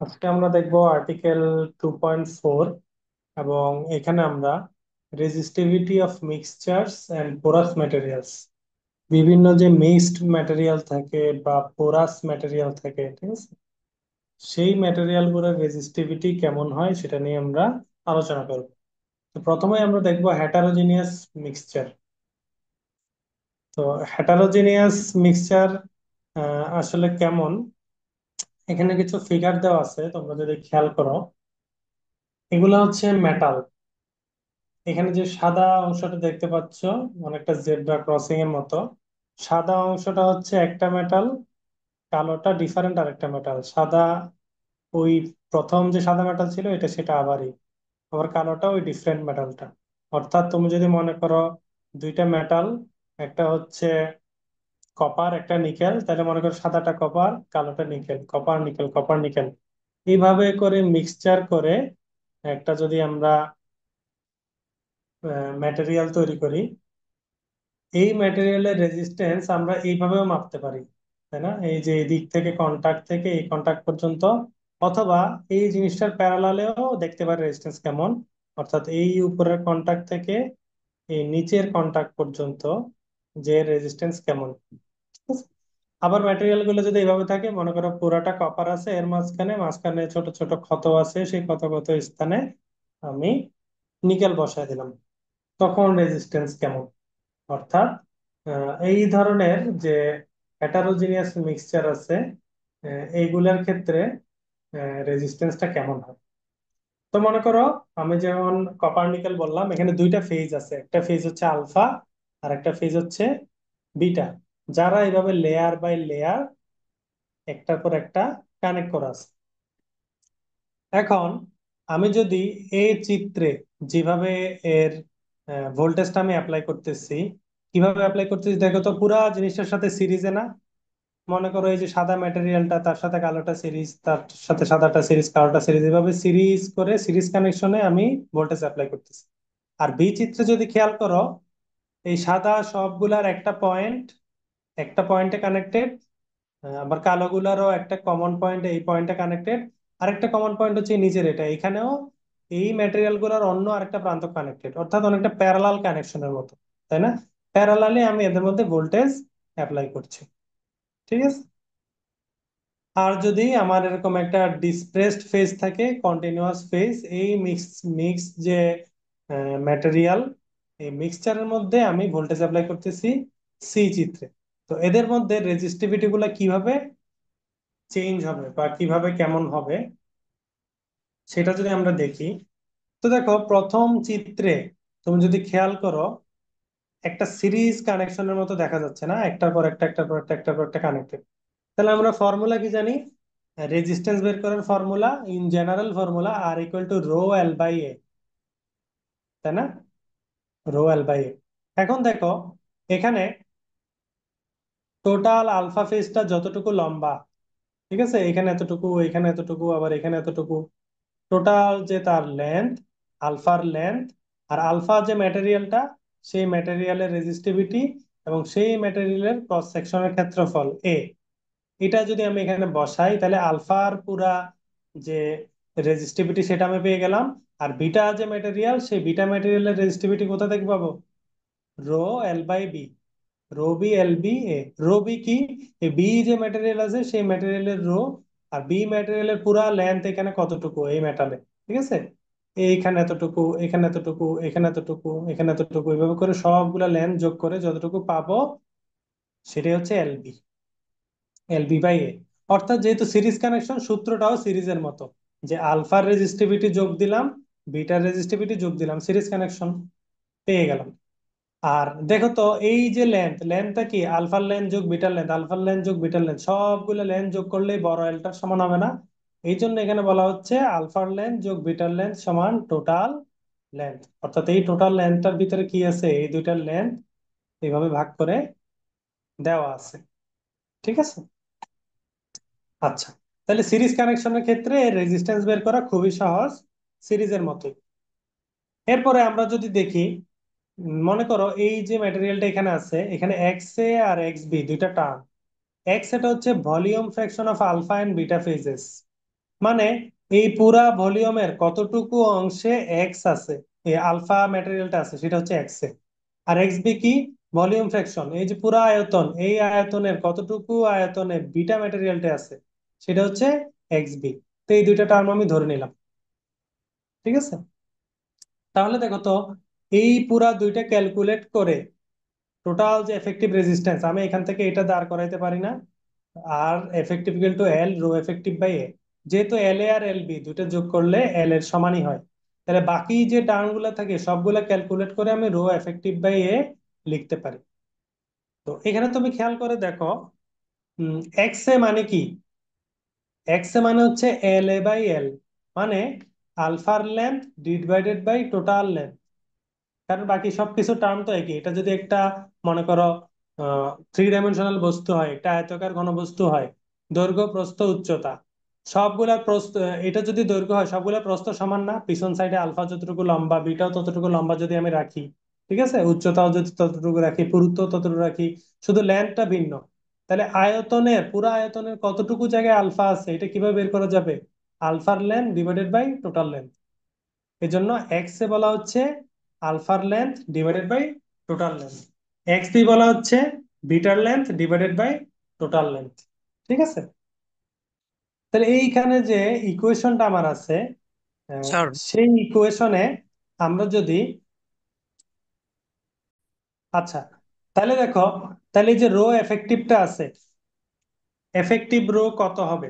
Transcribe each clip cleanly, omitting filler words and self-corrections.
আজকে আমরা দেখব আর্টিকেল 2.4 এবং এখানে আমরা resistivity of mixtures and porous materials বিভিন্ন যে মিক্সড ম্যাটেরিয়াল থাকে বা পোরাস ম্যাটেরিয়াল থাকে, ঠিক আছে, সেই ম্যাটেরিয়াল গুলোর রেজিস্টিভিটি কেমন হয় সেটা নিয়ে আমরা আলোচনা করব। তো প্রথমে আমরা দেখব হেটারোজিনিয়াস মিক্সচার। তো হেটারোজিনিয়াস মিক্সচার আসলে কেমন, এখানে কিছু ফিগার দেওয়া আছে, তোমরা যদি খেয়াল করো। এগুলো হচ্ছে মেটাল। এখানে যে সাদা অংশটা দেখতে পাচ্ছ, অনেকটা জেব্রা ক্রসিং এর মতো। সাদা অংশটা হচ্ছে একটা মেটাল, কালোটা ডিফারেন্ট আরেকটা মেটাল। সাদা ওই প্রথম যে সাদা মেটাল ছিল এটা, সেটা আবার কালোটা ওই ডিফারেন্ট মেটালটা। অর্থাৎ তুমি যদি মনে করো দুইটা মেটাল, একটা হচ্ছে কপার একটা নিকেল, তাহলে মনে করো সাদাটা কপার, কালোটা nickel, copper nickel copper nickel. এইভাবে করে মিক্সচার করে একটা যদি আমরা ম্যাটেরিয়াল তৈরি করি, এই ম্যাটেরিয়ালের রেজিস্ট্যান্স আমরা এইভাবেও মাপতে পারি, তাই না? এই যে এই দিক থেকে কন্টাক্ট থেকে এই কন্টাক্ট পর্যন্ত, অথবা এই জিনিসটার প্যারালালেও দেখতে পারি রেজিস্ট্যান্স কেমন। অর্থাৎ এই উপরের কন্টাক্ট থেকে এই নিচের কন্টাক্ট পর্যন্ত যে রেজিস্ট্যান্স কেমন, ঠিক আছে? আবার ম্যাটেরিয়াল গুলো যদি এইভাবে থাকে, মনে করো পুরাটা কপার আছে, এর মাঝখানে মাঝখানে ছোট ছোট ক্ষত আছে, সেই ক্ষত ক্ষত স্থানে আমি নিকেল বসায় দিলাম, তখন রেজিস্ট্যান্স কেমন। অর্থাৎ এই ধরনের যে হেটারোজিনিয়াস মিক্সচার আছে, এইগুলার ক্ষেত্রে রেজিস্ট্যান্সটা কেমন হয়। তো মনে করো আমি যেমন কপার নিকেল বললাম, এখানে দুইটা ফেজ আছে, একটা ফেজ হচ্ছে আলফা আর একটা ফেজ হচ্ছে বিটা, যারা এইভাবে লেয়ার বাই লেয়ার একটার পর একটা কানেক্ট করা আছে। এখন আমি যদি এই চিত্রে যেভাবে এর ভোল্টেজটা আমি অ্যাপ্লাই করতেছি, কিভাবে অ্যাপ্লাই করতেছি দেখো তো, পুরা জিনিসটার সাথে সিরিজে না? মনে করো এই যে সাদা ম্যাটেরিয়ালটা, তার সাথে কালোটা সিরিজ, তার সাথে সাদাটা সিরিজ, কালোটা সিরিজ, এভাবে সিরিজ করে সিরিজ কানেকশনে আমি ভোল্টেজ অ্যাপ্লাই করতেছি। আর বি চিত্রে যদি খেয়াল করো, এই সাদা সবগুলার একটা পয়েন্টে কানেক্টেড, আবার কালোগুলারও একটা কমন পয়েন্ট, এই পয়েন্টে কানেক্টেড। আরেকটা কমন পয়েন্ট হচ্ছে এই নিচের এটা, এখানেও এই ম্যাটেরিয়াল গুলোর অন্য আরেকটা প্রান্ত কানেক্টেড, অর্থাৎ অনেকটা প্যারালাল কানেকশনের মতো, তাই না? প্যারালালি আমি এদের মধ্যে ভোল্টেজ অ্যাপ্লাই করছি, ঠিক আছে। আর যদি আমার এরকম একটা ডিসপ্রেসড ফেজ থাকে, কন্টিনিউয়াস ফেজ, এই মিক্স যে ম্যাটেরিয়াল, এই মিক্সচারের মধ্যে আমি ভোল্টেজ অ্যাপ্লাই করতেছি সি চিত্রে। তো এদের মধ্যে রেজিস্টিভিটি গুলা কিভাবে চেঞ্জ হবে বা কিভাবে কেমন হবে, সেটা যদি আমরা দেখি। তো দেখো প্রথম চিত্রে তুমি যদি খেয়াল করো, একটা সিরিজ কানেকশনের মতো দেখা যাচ্ছে না, একটার পর একটা একটার পর একটা একটার পর একটা কানেক্টেড। তাহলে আমরা ফর্মুলা কি জানি? রেজিস্ট্যান্স বের করার formula, in general formula R equal to rho L by A, তাই না? Rho L by A. এখন দেখো এখানে টোটাল আলফা ফেজটা যতটুকু লম্বা, ঠিক আছে, এখানে এতটুকু, এখানে এতটুকু, আবার এখানে এতটুকু, টোটাল যে তার লেন্থ, আলফার লেন্থ, আর আলফা যে ম্যাটেরিয়ালটা, সেই ম্যাটেরিয়ালের রেজিস্টিভিটি এবং সেই ম্যাটেরিয়ালের ক্রস সেকশনের ক্ষেত্রফল এ, এটা যদি আমি এখানে বসাই, তাহলে আলফার পুরা যে রেজিস্টিভিটি সেটা আমি পেয়ে গেলাম। আর বিটা যে ম্যাটেরিয়াল, সেই বিটা ম্যাটেরিয়ালের রেজিস্টিভিটি কোথা থেকে পাবো? Rho L by B, rho B L B A. Rho B কি? এই বি যে ম্যাটেরিয়াল আছে সেই ম্যাটেরিয়ালের রো, আর বি ম্যাটেরিয়ালের পুরা লেন্থ এখানে কতটুকু এই মেটালে, ঠিক আছে, এইখানে এতটুকু, এখানে এতটুকু, এখানে এতটুকু, এখানে এতটুকু, এইভাবে করে সবগুলা লেন্থ যোগ করে যতটুকু পাবো সেটাই হচ্ছে এলবি, এলবি বাই এ। অর্থাৎ যেহেতু সিরিজ কানেকশন, সূত্রটাও সিরিজের মতো, যে আলফার রেজিস্টিভিটি যোগ দিলাম, বিটার রেজিস্টিভিটি যোগ দিলাম, সিরিজ কানেকশন পেয়ে গেলাম। আর দেখো তো এই যে লেন্থটা কি, আলফার লেন্থ যোগ বিটার লেন্থ, আলফার লেন্থ যোগ বিটার লেন্থ, সবগুলো লেন্থ যোগ করলেই বড় এলটার সমান হবে না? এই জন্য এখানে বলা হচ্ছে আলফার লেন্থ যোগ বিটার লেন্থ সমান টোটাল লেন্থ। অর্থাৎ এই টোটাল লেন্থটার ভিতরে কি আছে, এই দুইটার লেন্থ এইভাবে ভাগ করে দেওয়া আছে, ঠিক আছে। আচ্ছা, তাহলে সিরিজ কানেকশনের ক্ষেত্রে রেজিস্ট্যান্স বের করা খুবই সহজ, সিরিজের মতোই। এরপরে আমরা যদি দেখি, মনে করো এই যে ম্যাটেরিয়ালটা এখানে আছে, এখানে এক্স এ আর এক্স বি দুইটা টার্ম। এক্স এটা হচ্ছে volume fraction of alpha and beta phases, মানে এই পুরা ভলিউমের কতটুকু অংশে এক্স আছে, এই আলফা ম্যাটেরিয়ালটা আছে সেটা হচ্ছে এক্স এ। আর এক্স বি কি? ভলিউম ফ্র্যাকশন, এই যে পুরা আয়তন, এই আয়তনের কতটুকু আয়তনে বিটা ম্যাটেরিয়ালটা আছে সেটা হচ্ছে এক্স বি। তো এই দুইটা টার্ম আমি ধরে নিলাম। ঠিক আছে, তাহলে দেখো তো, এই পুরা দুইটা ক্যালকুলেট করে টোটাল যে এফেক্টিভ রেজিস্ট্যান্স, আমি এখান থেকে এটা দাঁড় করাইতে পারি না? R effective equal to L rho effective by A. যেহেতু এল এ আর এল বি দুটো যোগ করলে এল এর সমানই হয়, তাহলে বাকি যে টার্ম গুলা থাকে সবগুলা ক্যালকুলেট করে আমি রো এফেক্টিভ বাই এ লিখতে পারি। তো এখানে তুমি খেয়াল করে দেখো, এক্স এ মানে কি? এক্স এ মানে হচ্ছে এল এ বাই এল, মানে আলফার length divided by total length. কারণ বাকি সবকিছু টার্ম তো একই। এটা যদি একটা, মনে করো, থ্রি ডাইমেনশনাল বস্তু হয়, একটা আয়তাকার ঘনবস্তু হয়, দৈর্ঘ্য প্রস্থ উচ্চতা সবগুলা প্রস্থ, এটা যদি দৈর্ঘ্য হয় সবগুলা প্রস্থ সমান না? পিছন সাইডে আলফা যতটুকু লম্বা, বিটাও ততটুকু লম্বা যদি আমি রাখি, ঠিক আছে, উচ্চতাও যদি ততটুকু রাখি, পুরুত্ব ততটুকু রাখি, শুধু ল্যান্থটা ভিন্ন, তাহলে আয়তনের, পুরো আয়তনের কতটুকু জায়গায় আলফা আছে এটা কিভাবে বের করা যাবে? আলফার length divided by total length. এই জন্য এক্স এ বলা হচ্ছে আলফার length divided by total length, X B বলা হচ্ছে বিটার length divided by total length. ঠিক আছে, তাহলে এইখানে যে ইকুয়েশনটা আমার আছে, আহ, স্যার, সেই ইকুয়েশনে আমরা যদি, আচ্ছা, তাহলে দেখো, তাহলে এই যে রো এফেক্টিভটা আছে, এফেক্টিভ রো কত হবে?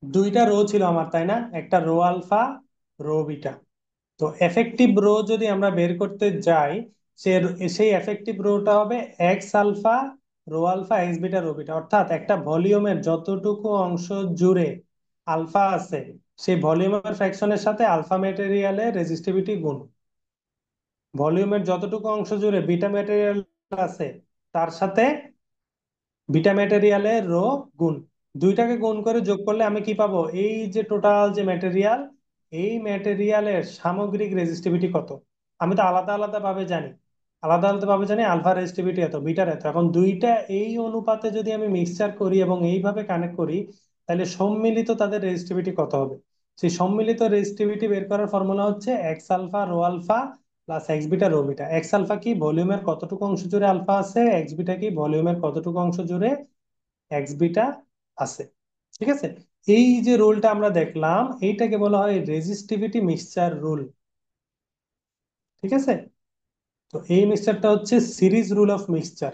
দুইটা রো ছিল আমার, তাই না? একটা রো আলফা, রো বিটা। তো এফেক্টিভ রো যদি আমরা বের করতে যাই, সে সেই এফেক্টিভ রোটা হবে X alpha rho alpha X beta rho beta, অর্থাৎ একটা ভলিউমের যতটুকু অংশ জুড়ে আলফা আছে সেই ভলিউমের ফ্র্যাকশনের সাথে আলফা ম্যাটেরিয়ালের রেজিস্টিভিটি গুণ, ভলিউমের যতটুকু অংশ জুড়ে বিটা ম্যাটেরিয়াল আছে তার সাথে বিটা ম্যাটেরিয়ালের রো গুণ, দুইটাকে গুণ করে যোগ করলে আমি কি পাবো? এই যে টোটাল যে ম্যাটেরিয়াল, এই ম্যাটেরিয়ালের সামগ্রিক রেজিস্টিভিটি কত। আমি তো আলাদা আলাদা ভাবে জানি, আলাদা আলাদা ভাবে জানি আলফা রেজিস্টিভিটি এত, বিটার এত। এখন দুইটা এই অনুপাতে যদি আমি মিক্সচার করি এবং এইভাবে কানেক্ট করি, তাহলে সম্মিলিত তাদের রেজিস্টিভিটি কত হবে? সেই সম্মিলিত রেজিস্টিভিটি বের করার ফর্মুলা হচ্ছে X alpha rho alpha plus X beta rho beta. X alpha কি? ভলিউমের কতটুকু অংশ জুড়ে আলফা আছে। এক্স বিটা কি? ভলিউমের কতটুকু অংশ জুড়ে এক্স বিটা আছে। ঠিক আছে, এই যে রুলটা আমরা দেখলাম এইটাকে বলা হয় রেজিস্টিভিটি মিক্সচার রুল। ঠিক আছে, তো এই মিক্সচারটা হচ্ছে সিরিজ রুল অফ মিক্সচার।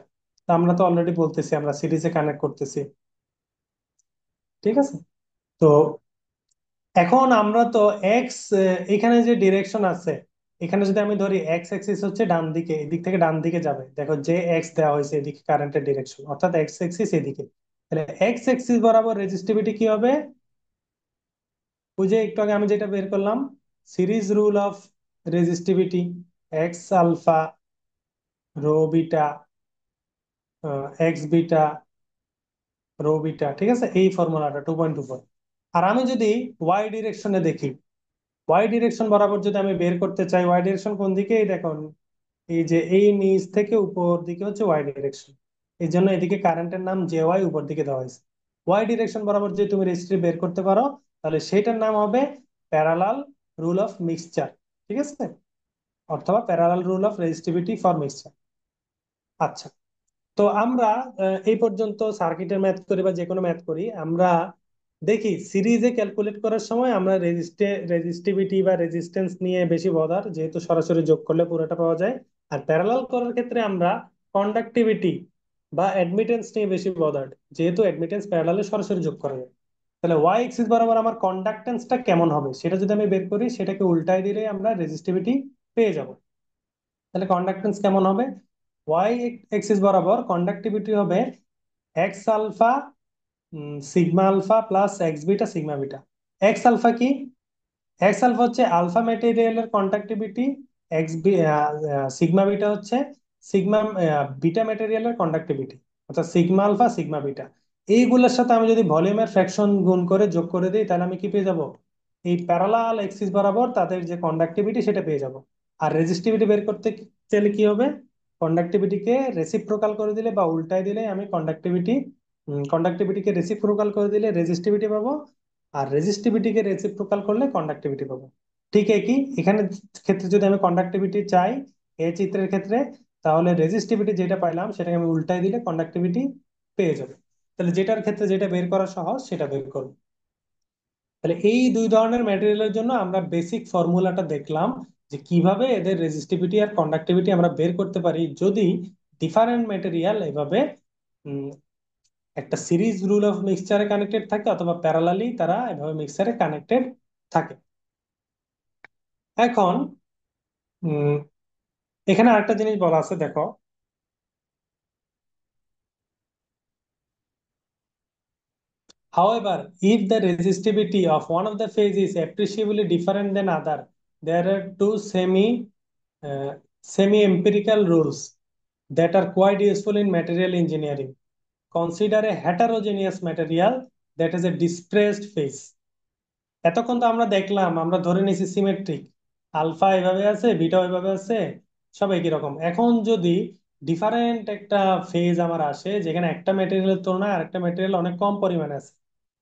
আমরা তো অলরেডি বলতেছি আমরা সিরিজে কানেক্ট করতেছি। ঠিক আছে, তো এখন আমরা তো এক্স, এখানে যে ডিরেকশন আছে, এখানে যদি আমি ধরি এক্স অ্যাক্সিস হচ্ছে ডান দিকে, এদিক থেকে ডান দিকে যাবে, দেখো যে এক্স দেওয়া হয়েছে এদিকে কারেন্টের ডিরেকশন, অর্থাৎ এক্স অ্যাক্সিস এদিকে, তাহলে এক্স অ্যাক্সিস বরাবর রেজিস্টিভিটি কি হবে? ওই যে একটু আগে আমি যেটা বের করলাম, series rule of resistivity, X alpha rho beta X beta rho beta, ঠিক আছে, এই ফর্মুলাটা 2.24। আর আমি যদি ওয়াই ডিরেকশনে দেখি, ওয়াই ডিরেকশন বরাবর যদি আমি বের করতে চাই, ওয়াই ডিরেকশন কোন দিকে? এই দেখুন, এই যে এই নিচ থেকে উপর দিকে হচ্ছে ওয়াই ডিরেকশন, এই জন্য এদিকে কারেন্টের নাম জে ওয়াই উপর দিকে দেওয়া হয়েছে। ওয়াই ডিরেকশন বরাবর যদি তুমি রেজিস্ট্রি বের করতে পারো, তাহলে সেটার নাম হবে প্যারালাল রুল অফ মিক্সচার। ঠিক আছে, অথবা parallel rule of resistivity for mixture. আচ্ছা, তো আমরা এই পর্যন্ত সার্কিটের ম্যাথ করি বা যে কোনো ম্যাথ করি, আমরা দেখি সিরিজে ক্যালকুলেট করার সময় আমরা রেজিস্টিভিটি বা রেজিস্ট্যান্স নিয়ে বেশি বদার, যেহেতু সরাসরি যোগ করলে পুরোটা পাওয়া যায়। আর প্যারালাল করার ক্ষেত্রে আমরা কন্ডাক্টিভিটি বা অ্যাডমিটেন্স নিয়ে বেশি বদার, যেহেতু অ্যাডমিটেন্স প্যারালালে সরাসরি যোগ করা যায়। তাহলে ওয়াই এক্সিস বরাবর আমার কন্ডাক্টেন্সটা কেমন হবে সেটা যদি আমি বের করি, সেটাকে উল্টাই দিলে আমরা রেজিস্টিভিটি পেয়ে যাব। তাহলে কন্ডাক্টেন্স কেমন হবে? ওয়াই এক্সিস বরাবর কন্ডাক্টিভিটি হবে X alpha sigma alpha plus X beta sigma beta. X alpha কি? এক্স আলফা হচ্ছে আলফা ম্যাটেরিয়ালের conductivity, X B sigma beta হচ্ছে সিগমা বিটা ম্যাটেরিয়ালের কন্ডাক্টিভিটি, অর্থাৎ সিগমা আলফা সিগমা বিটা। এইগুলোর সাথে আমি যদি ভলিউমের ফ্র্যাকশন গুণ করে যোগ করে দিই, তাহলে আমি কি পেয়ে যাব? এই প্যারালাল এক্সিস বরাবর তাদের যে কন্ডাক্টিভিটি সেটা পেয়ে যাব। আর রেজিস্টিভিটি বের করতে চাইলে কি হবে? কন্ডাক্টিভিটিকে রেসিপ্রোকাল করে দিলে বা উল্টায় দিলে আমি কন্ডাক্টিভিটি কন্ডাক্টিভিটিকে রেসিপ্রোকাল করে দিলে রেজিস্টিভিটি পাবো, আর রেজিস্টিভিটিকে রেসিপ্রোকাল করলে কন্ডাক্টিভিটি পাবো। ঠিক একই এখানে ক্ষেত্রে যদি আমি কন্ডাক্টিভিটি চাই এই চিত্রের ক্ষেত্রে, তাহলে রেজিস্টিভিটি যেটা পাইলাম সেটাকে আমি উল্টাই দিলে কন্ডাক্টিভিটি পেয়ে যাবে। তাহলে যেটার ক্ষেত্রে যেটা বের করা সহজ সেটা বের করবো। তাহলে এই দুই ধরনের ম্যাটেরিয়ালের জন্য আমরা বেসিক ফর্মুলাটা দেখলাম যে কিভাবে এদের রেজিস্টিভিটি আর কন্ডাক্টিভিটি আমরা বের করতে পারি যদি ডিফারেন্ট ম্যাটেরিয়াল এভাবে উম, একটা সিরিজ রুল অফ মিক্সচারে কানেক্টেড থাকে অথবা প্যারালালি তারা এভাবে মিক্সচারে কানেক্টেড থাকে। এখন উম, এখানে আরেকটা জিনিস বলা আছে দেখো, however, if the resistivity of one of the phase is appreciably different than other, there are two uh, semi-empirical rules that are quite useful in material engineering. Consider a heterogeneous material that has a displaced phase. এতক্ষণ তো আমরা দেখলাম, আমরা ধরে নিয়েছি symmetric, alpha এভাবে আছে, beta এভাবে আছে, সব একই রকম। এখন যদি ডিফারেন্ট একটা ফেজ আমার আসে যেখানে একটা ম্যাটেরিয়ালের তুলনায় আরেকটা ম্যাটেরিয়াল অনেক কম পরিমাণে আছে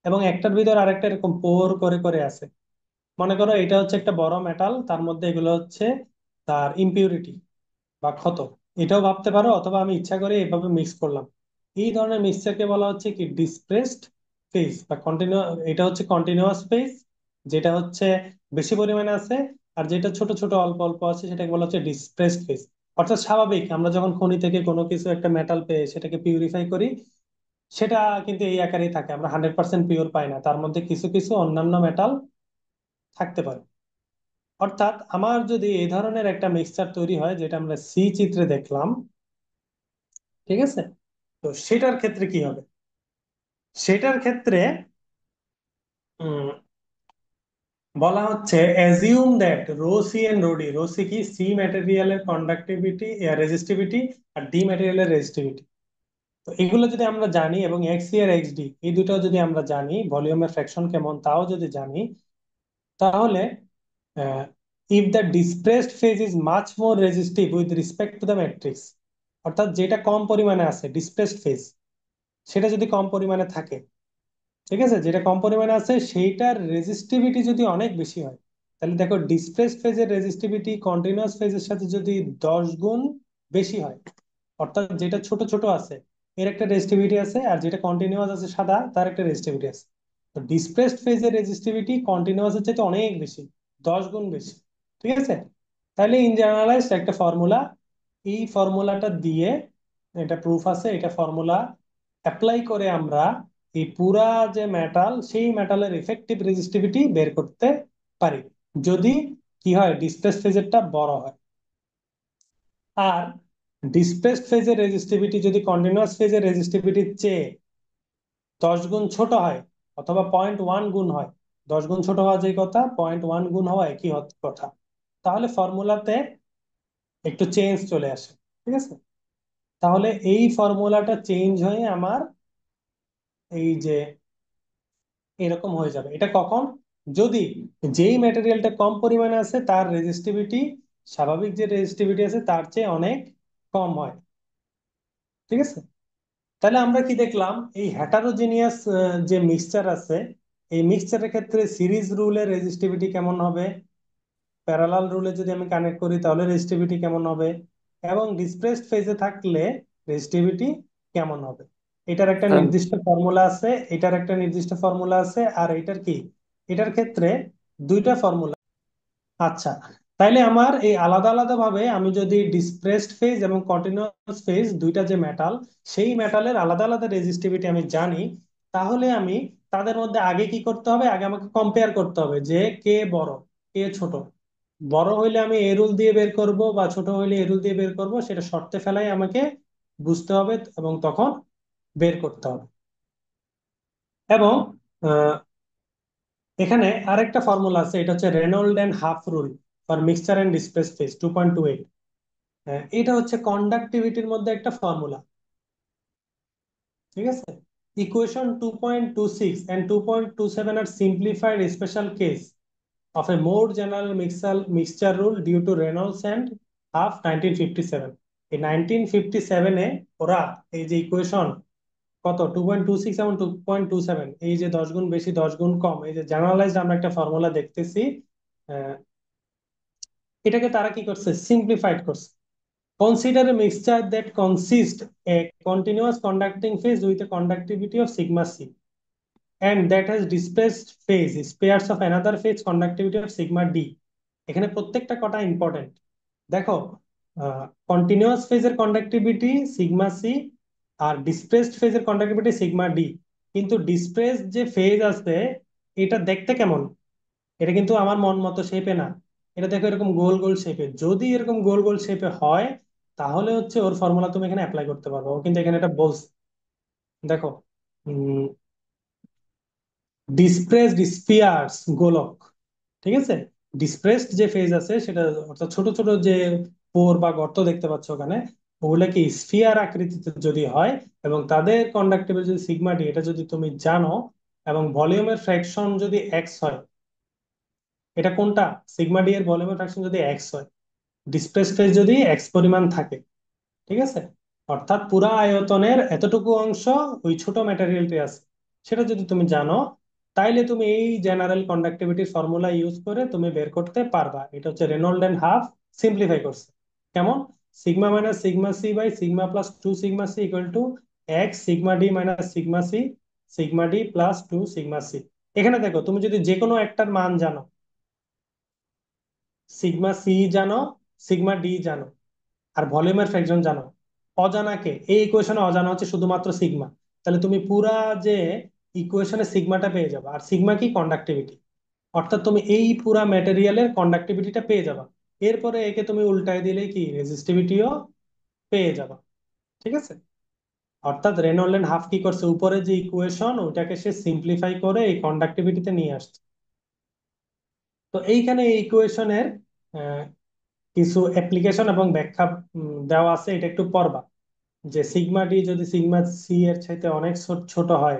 এবং একটার ভিতর আরেকটা এরকম পোর করে করে আছে, মনে করো এটা হচ্ছে একটা বড় মেটাল, তার মধ্যে এগুলো হচ্ছে তার ইম্পিউরিটি বা ক্ষত, এটাও ভাবতে পারো, অথবা আমি ইচ্ছা করে এভাবে মিক্স করলাম। এই ধরনের মিক্সচারকে বলা হচ্ছে কি ডিসপ্রেসড ফেজ বা কন্টিনিউ। এটা হচ্ছে কন্টিনিউয়াস ফেজ, যেটা হচ্ছে বেশি পরিমাণে আছে, আর যেটা ছোট ছোট অল্প অল্প আছে সেটাকে বলা হচ্ছে ডিসপ্রেসড ফেজ। অর্থাৎ স্বাভাবিক আমরা যখন খনি থেকে কোনো কিছু একটা মেটাল পেয়ে সেটাকে পিউরিফাই করি, সেটা কিন্তু এই আকারেই থাকে, আমরা 100% পিওর পাই না, তার মধ্যে কিছু কিছু অন্যান্য মেটাল থাকতে পারে। অর্থাৎ আমার যদি এই ধরনের একটা মিক্সচার তৈরি হয় যেটা আমরা সি চিত্রে দেখলাম, ঠিক আছে, তো সেটার ক্ষেত্রে কি হবে? সেটার ক্ষেত্রে উম, বলা হচ্ছে assume that rho C and rho D, rho C কি সি ম্যাটেরিয়ালের কন্ডাক্টিভিটি রেজিস্টিভিটি, আর ডি ম্যাটেরিয়ালের রেজিস্টিভিটি। তো এগুলো যদি আমরা জানি এবং এক্স সি আর এক্স ডি এই দুটো যদি আমরা জানি, ভলিউমের ফ্র্যাকশন কেমন তাও যদি জানি, তাহলে if the dispersed phase is much more resistive with respect to the matrix, অর্থাৎ যেটা কম পরিমাণে আছে ডিসপ্রেসড ফেজ, সেটা যদি কম পরিমাণে থাকে, ঠিক আছে, যেটা কম পরিমাণে আছে সেইটার রেজিস্টিভিটি যদি অনেক বেশি হয়, তাহলে দেখো ডিসপ্লেসড ফেজের রেজিস্টিভিটি কন্টিনিউয়াস ফেজের সাথে যদি 10 গুণ বেশি হয়, অর্থাৎ যেটা ছোট ছোট আছে এর একটা রেজিস্টিভিটি আছে, আর যেটা কন্টিনিউয়াস আছে সাদা তার একটা রেজিস্টিভিটি আছে। তো ডিসপ্লেসড ফেজের রেজিস্টিভিটি কন্টিনিউয়াসের চাইতে অনেক বেশি, 10 গুণ বেশি, ঠিক আছে। তাহলে ইন জেনারেলাইজড একটা ফর্মুলা, এই ফর্মুলাটা দিয়ে, এটা প্রুফ আছে, এটা ফর্মুলা অ্যাপ্লাই করে আমরা এই পুরা যে মেটাল সেই মেটালের ইফেক্টিভ রেজিস্টিভিটি বের করতে পারি যদি কি হয় ডিসপ্লেস ফেজেরটা বড় হয়। আর ডিসপ্লেসড ফেজের রেজিস্টিভিটি যদি কন্টিনিউয়াস ফেজের রেজিস্টিভিটির চেয়ে 10 গুণ ছোট হয় অথবা 0.1 গুণ হয়, 10 গুণ ছোট হওয়া যে কথা, 0.1 গুণ হওয়া একই কথা, তাহলে ফর্মুলাতে একটু চেঞ্জ চলে আসে, ঠিক আছে। তাহলে এই ফর্মুলাটা চেঞ্জ হয়ে আমার এই যে এরকম হয়ে যাবে। এটা কখন? যদি যেই ম্যাটেরিয়ালটা কম পরিমাণে আছে তার রেজিস্টিভিটি স্বাভাবিক যে রেজিস্টিভিটি আছে তার চেয়ে অনেক কম হয়, ঠিক আছে। তাহলে আমরা কি দেখলাম, এই হেটারোজিনিয়াস যে মিক্সচার আছে, এই মিক্সচারের ক্ষেত্রে সিরিজ রুলের রেজিস্টিভিটি কেমন হবে, প্যারালাল রুলে যদি আমি কানেক্ট করি তাহলে রেজিস্টিভিটি কেমন হবে, এবং ডিসপ্লেসড ফেজে থাকলে রেজিস্টিভিটি কেমন হবে। এটার একটা স্যার, নির্দিষ্ট ফর্মুলা আছে, এটার একটা নির্দিষ্ট ফর্মুলা আছে, আর এটার কি, এটার ক্ষেত্রে দুইটা ফর্মুলা। আচ্ছা, তাইলে আমার এই আলাদা আলাদা ভাবে আমি যদি ডিসপ্লেসড ফেজ এবং কন্টিনিউয়াস ফেজ দুইটা যে মেটাল, সেই মেটালের আলাদা আলাদা রেজিস্টিভিটি আমি জানি, তাহলে আমি তাদের মধ্যে আগে কি করতে হবে, আগে আমাকে কম্পেয়ার করতে হবে যে কে বড় কে ছোট। বড় হইলে আমি এ রুল দিয়ে বের করব বা ছোট হইলে এ রুল দিয়ে বের করব, সেটা শর্তে ফেলাই আমাকে বুঝতে হবে এবং তখন বের করতে হবে। এবং আহ, এখানে আরেকটা ফর্মুলা আছে, এটা হচ্ছে Reynold and Hough rule for mixture and displace phase 2.28। এটা হচ্ছে কন্ডাক্টিভিটির মধ্যে একটা ফর্মুলা, ঠিক আছে। ইকুয়েশন 2.26 and 2.27 আর simplified special case of a more general mixture rule due to Reynolds and Hough 1957। এই 1957-এ ওরা এই যে ইকুয়েশন কত 2.26 এবং 2.27, এই যে 10 গুণ বেশি 10 গুণ কম, এই যে জেনারেলাইজড আমরা একটা ফর্মুলা দেখতেছি। আহ, এটাকে তারা কি করছে, সিম্পলিফাইড করছে। Consider a mixture that consist a continuous conducting phase with a conductivity of sigma C and that has displaced phase is pairs of another phase conductivity of sigma d। এখানে প্রত্যেকটা কটা important. দেখো, continuous ফেজের conductivity sigma C, আর displaced ফেজের conductivity sigma D. কিন্তু displaced যে phase আছে, এটা দেখতে কেমন? এটা কিন্তু আমার মন মতো শেপে না। এটা দেখো এরকম গোল গোল শেপে। যদি এরকম গোল গোল শেপে হয়, তাহলে হচ্ছে ওর ফর্মুলা তুমি এখানে অ্যাপ্লাই করতে পারবে। ও কিন্তু এখানে এটা বলছে। দেখো, ডিসপ্রেসড স্পিয়ার্স গোলক, ঠিক আছে। ডিসপ্রেসড যে ফেজ আছে সেটা, অর্থাৎ ছোট ছোট যে পোর বা গর্ত দেখতে পাচ্ছ ওখানে, ওগুলা কি স্ফিয়ার আকৃতিতে যদি হয়, এবং তাদের কন্ডাক্টিভিটি যদি সিগমা ডি, এটা যদি তুমি জানো, এবং ভলিউমের ফ্র্যাকশন যদি এক্স হয়, এটা কোনটা, সিগমা ডি এর ভলিউমের ফ্র্যাকশন যদি এক্স হয়, ডিসপ্লেসড ফেজ যদি এক্স পরিমাণ থাকে, ঠিক আছে, অর্থাৎ পুরা আয়তনের এতটুকু অংশ ওই ছোট ম্যাটেরিয়ালটি আছে, সেটা যদি তুমি জানো, তাইলে তুমি এই জেনারেল কন্ডাক্টিভিটির ফর্মুলা ইউজ করে তুমি বের করতে পারবা। এটা হচ্ছে রেনল্ড এন্ড হাফ সিম্পলিফাই করছে। কেমন? Sigma minus sigma C by sigma plus two sigma C equal to X sigma D minus sigma C sigma D plus two sigma C. এখানে দেখো, তুমি যদি যে কোনো একটার মান জানো, সিগমা সি জানো, সিগমা ডি জানো, আর ভলিউমের ফ্র্যাকশন জানো, অজানাকে, এই ইকুয়েশনে অজানা হচ্ছে শুধুমাত্র সিগমা, তাহলে তুমি পুরা যে ইকুয়েশনে সিগমাটা পেয়ে যাবে। আর সিগমা কি, কন্ডাক্টিভিটি, অর্থাৎ তুমি এই পুরা ম্যাটেরিয়ালের কন্ডাক্টিভিটিটা পেয়ে যাবা। এরপরে একে তুমি উল্টায় দিলেই কি, রেজিস্টিভিটিও পেয়ে যাবা। ঠিক আছে। অর্থাৎ রেনল্ড হাফ কি করছে, উপরে যে ইকুয়েশন ওটাকে সে সিম্পলিফাই করে এই কন্ডাক্টিভিটিতে নিয়ে আসছে। তো এইখানে এই ইকুয়েশনের কিছু অ্যাপ্লিকেশন এবং ব্যাখ্যা দেওয়া আছে, এটা একটু পড়বা। যে সিগমা ডি যদি সিগমা সি এর চাইতে অনেক ছোট হয়,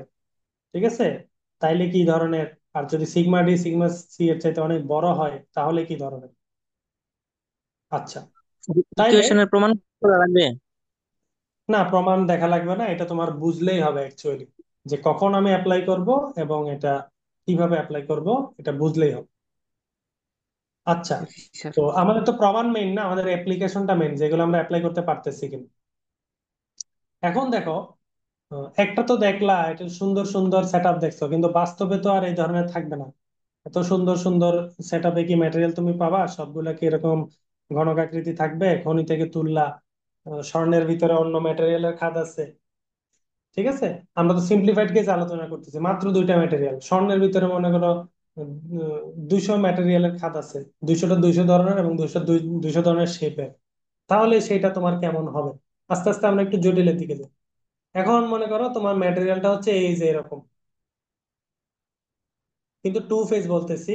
ঠিক আছে, তাইলে কি ধরনের, আর যদি সিগমা ডি সিগমা সি এর চাইতে অনেক বড় হয়, তাহলে কি ধরনের। আচ্ছা, তাইলে, ইকুয়েশনের প্রমাণ করা লাগবে। না প্রমাণ দেখা লাগবে না, এটা তোমার বুঝলেই হবে অ্যাকচুয়ালি, যে কখন আমি অ্যাপ্লাই করব এবং এটা কিভাবে অ্যাপ্লাই করব, এটা বুঝলেই হবে। আচ্ছা, স্যার। তো আমাদের তো প্রমাণ মেইন না, আমাদের অ্যাপ্লিকেশনটা মেইন, যেগুলো আমরা অ্যাপ্লাই করতে পারতেছি কিনা। এখন দেখো, একটা তো দেখলা, এটা সুন্দর সুন্দর সেট আপ দেখছো, কিন্তু বাস্তবে তো আর এই ধরনের থাকবে না। এত সুন্দর সুন্দর সেট আপে কি ম্যাটেরিয়াল তুমি পাবা? সবগুলা কি এরকম ঘনকাকৃতি থাকবে? খনি থেকে তুললা, স্বর্ণের ভিতরে অন্য ম্যাটেরিয়ালের খাদ আছে, ঠিক আছে। আমরা তো সিম্পলিফাইড কেস আলোচনা করতেছি, মাত্র দুইটা ম্যাটেরিয়াল, স্বর্ণের ভিতরে মনে করো 200 ম্যাটেরিয়ালের খাদ আছে, 200টা 200 ধরনের এবং 200 ধরনের শেপের। তাহলে সেটা তোমার কেমন হবে? আস্তে আস্তে আমরা একটু জটিলের দিকে যাই। এখন মনে করো তোমার ম্যাটেরিয়ালটা হচ্ছে এই যে এরকম, কিন্তু টু ফেজ বলতেছি,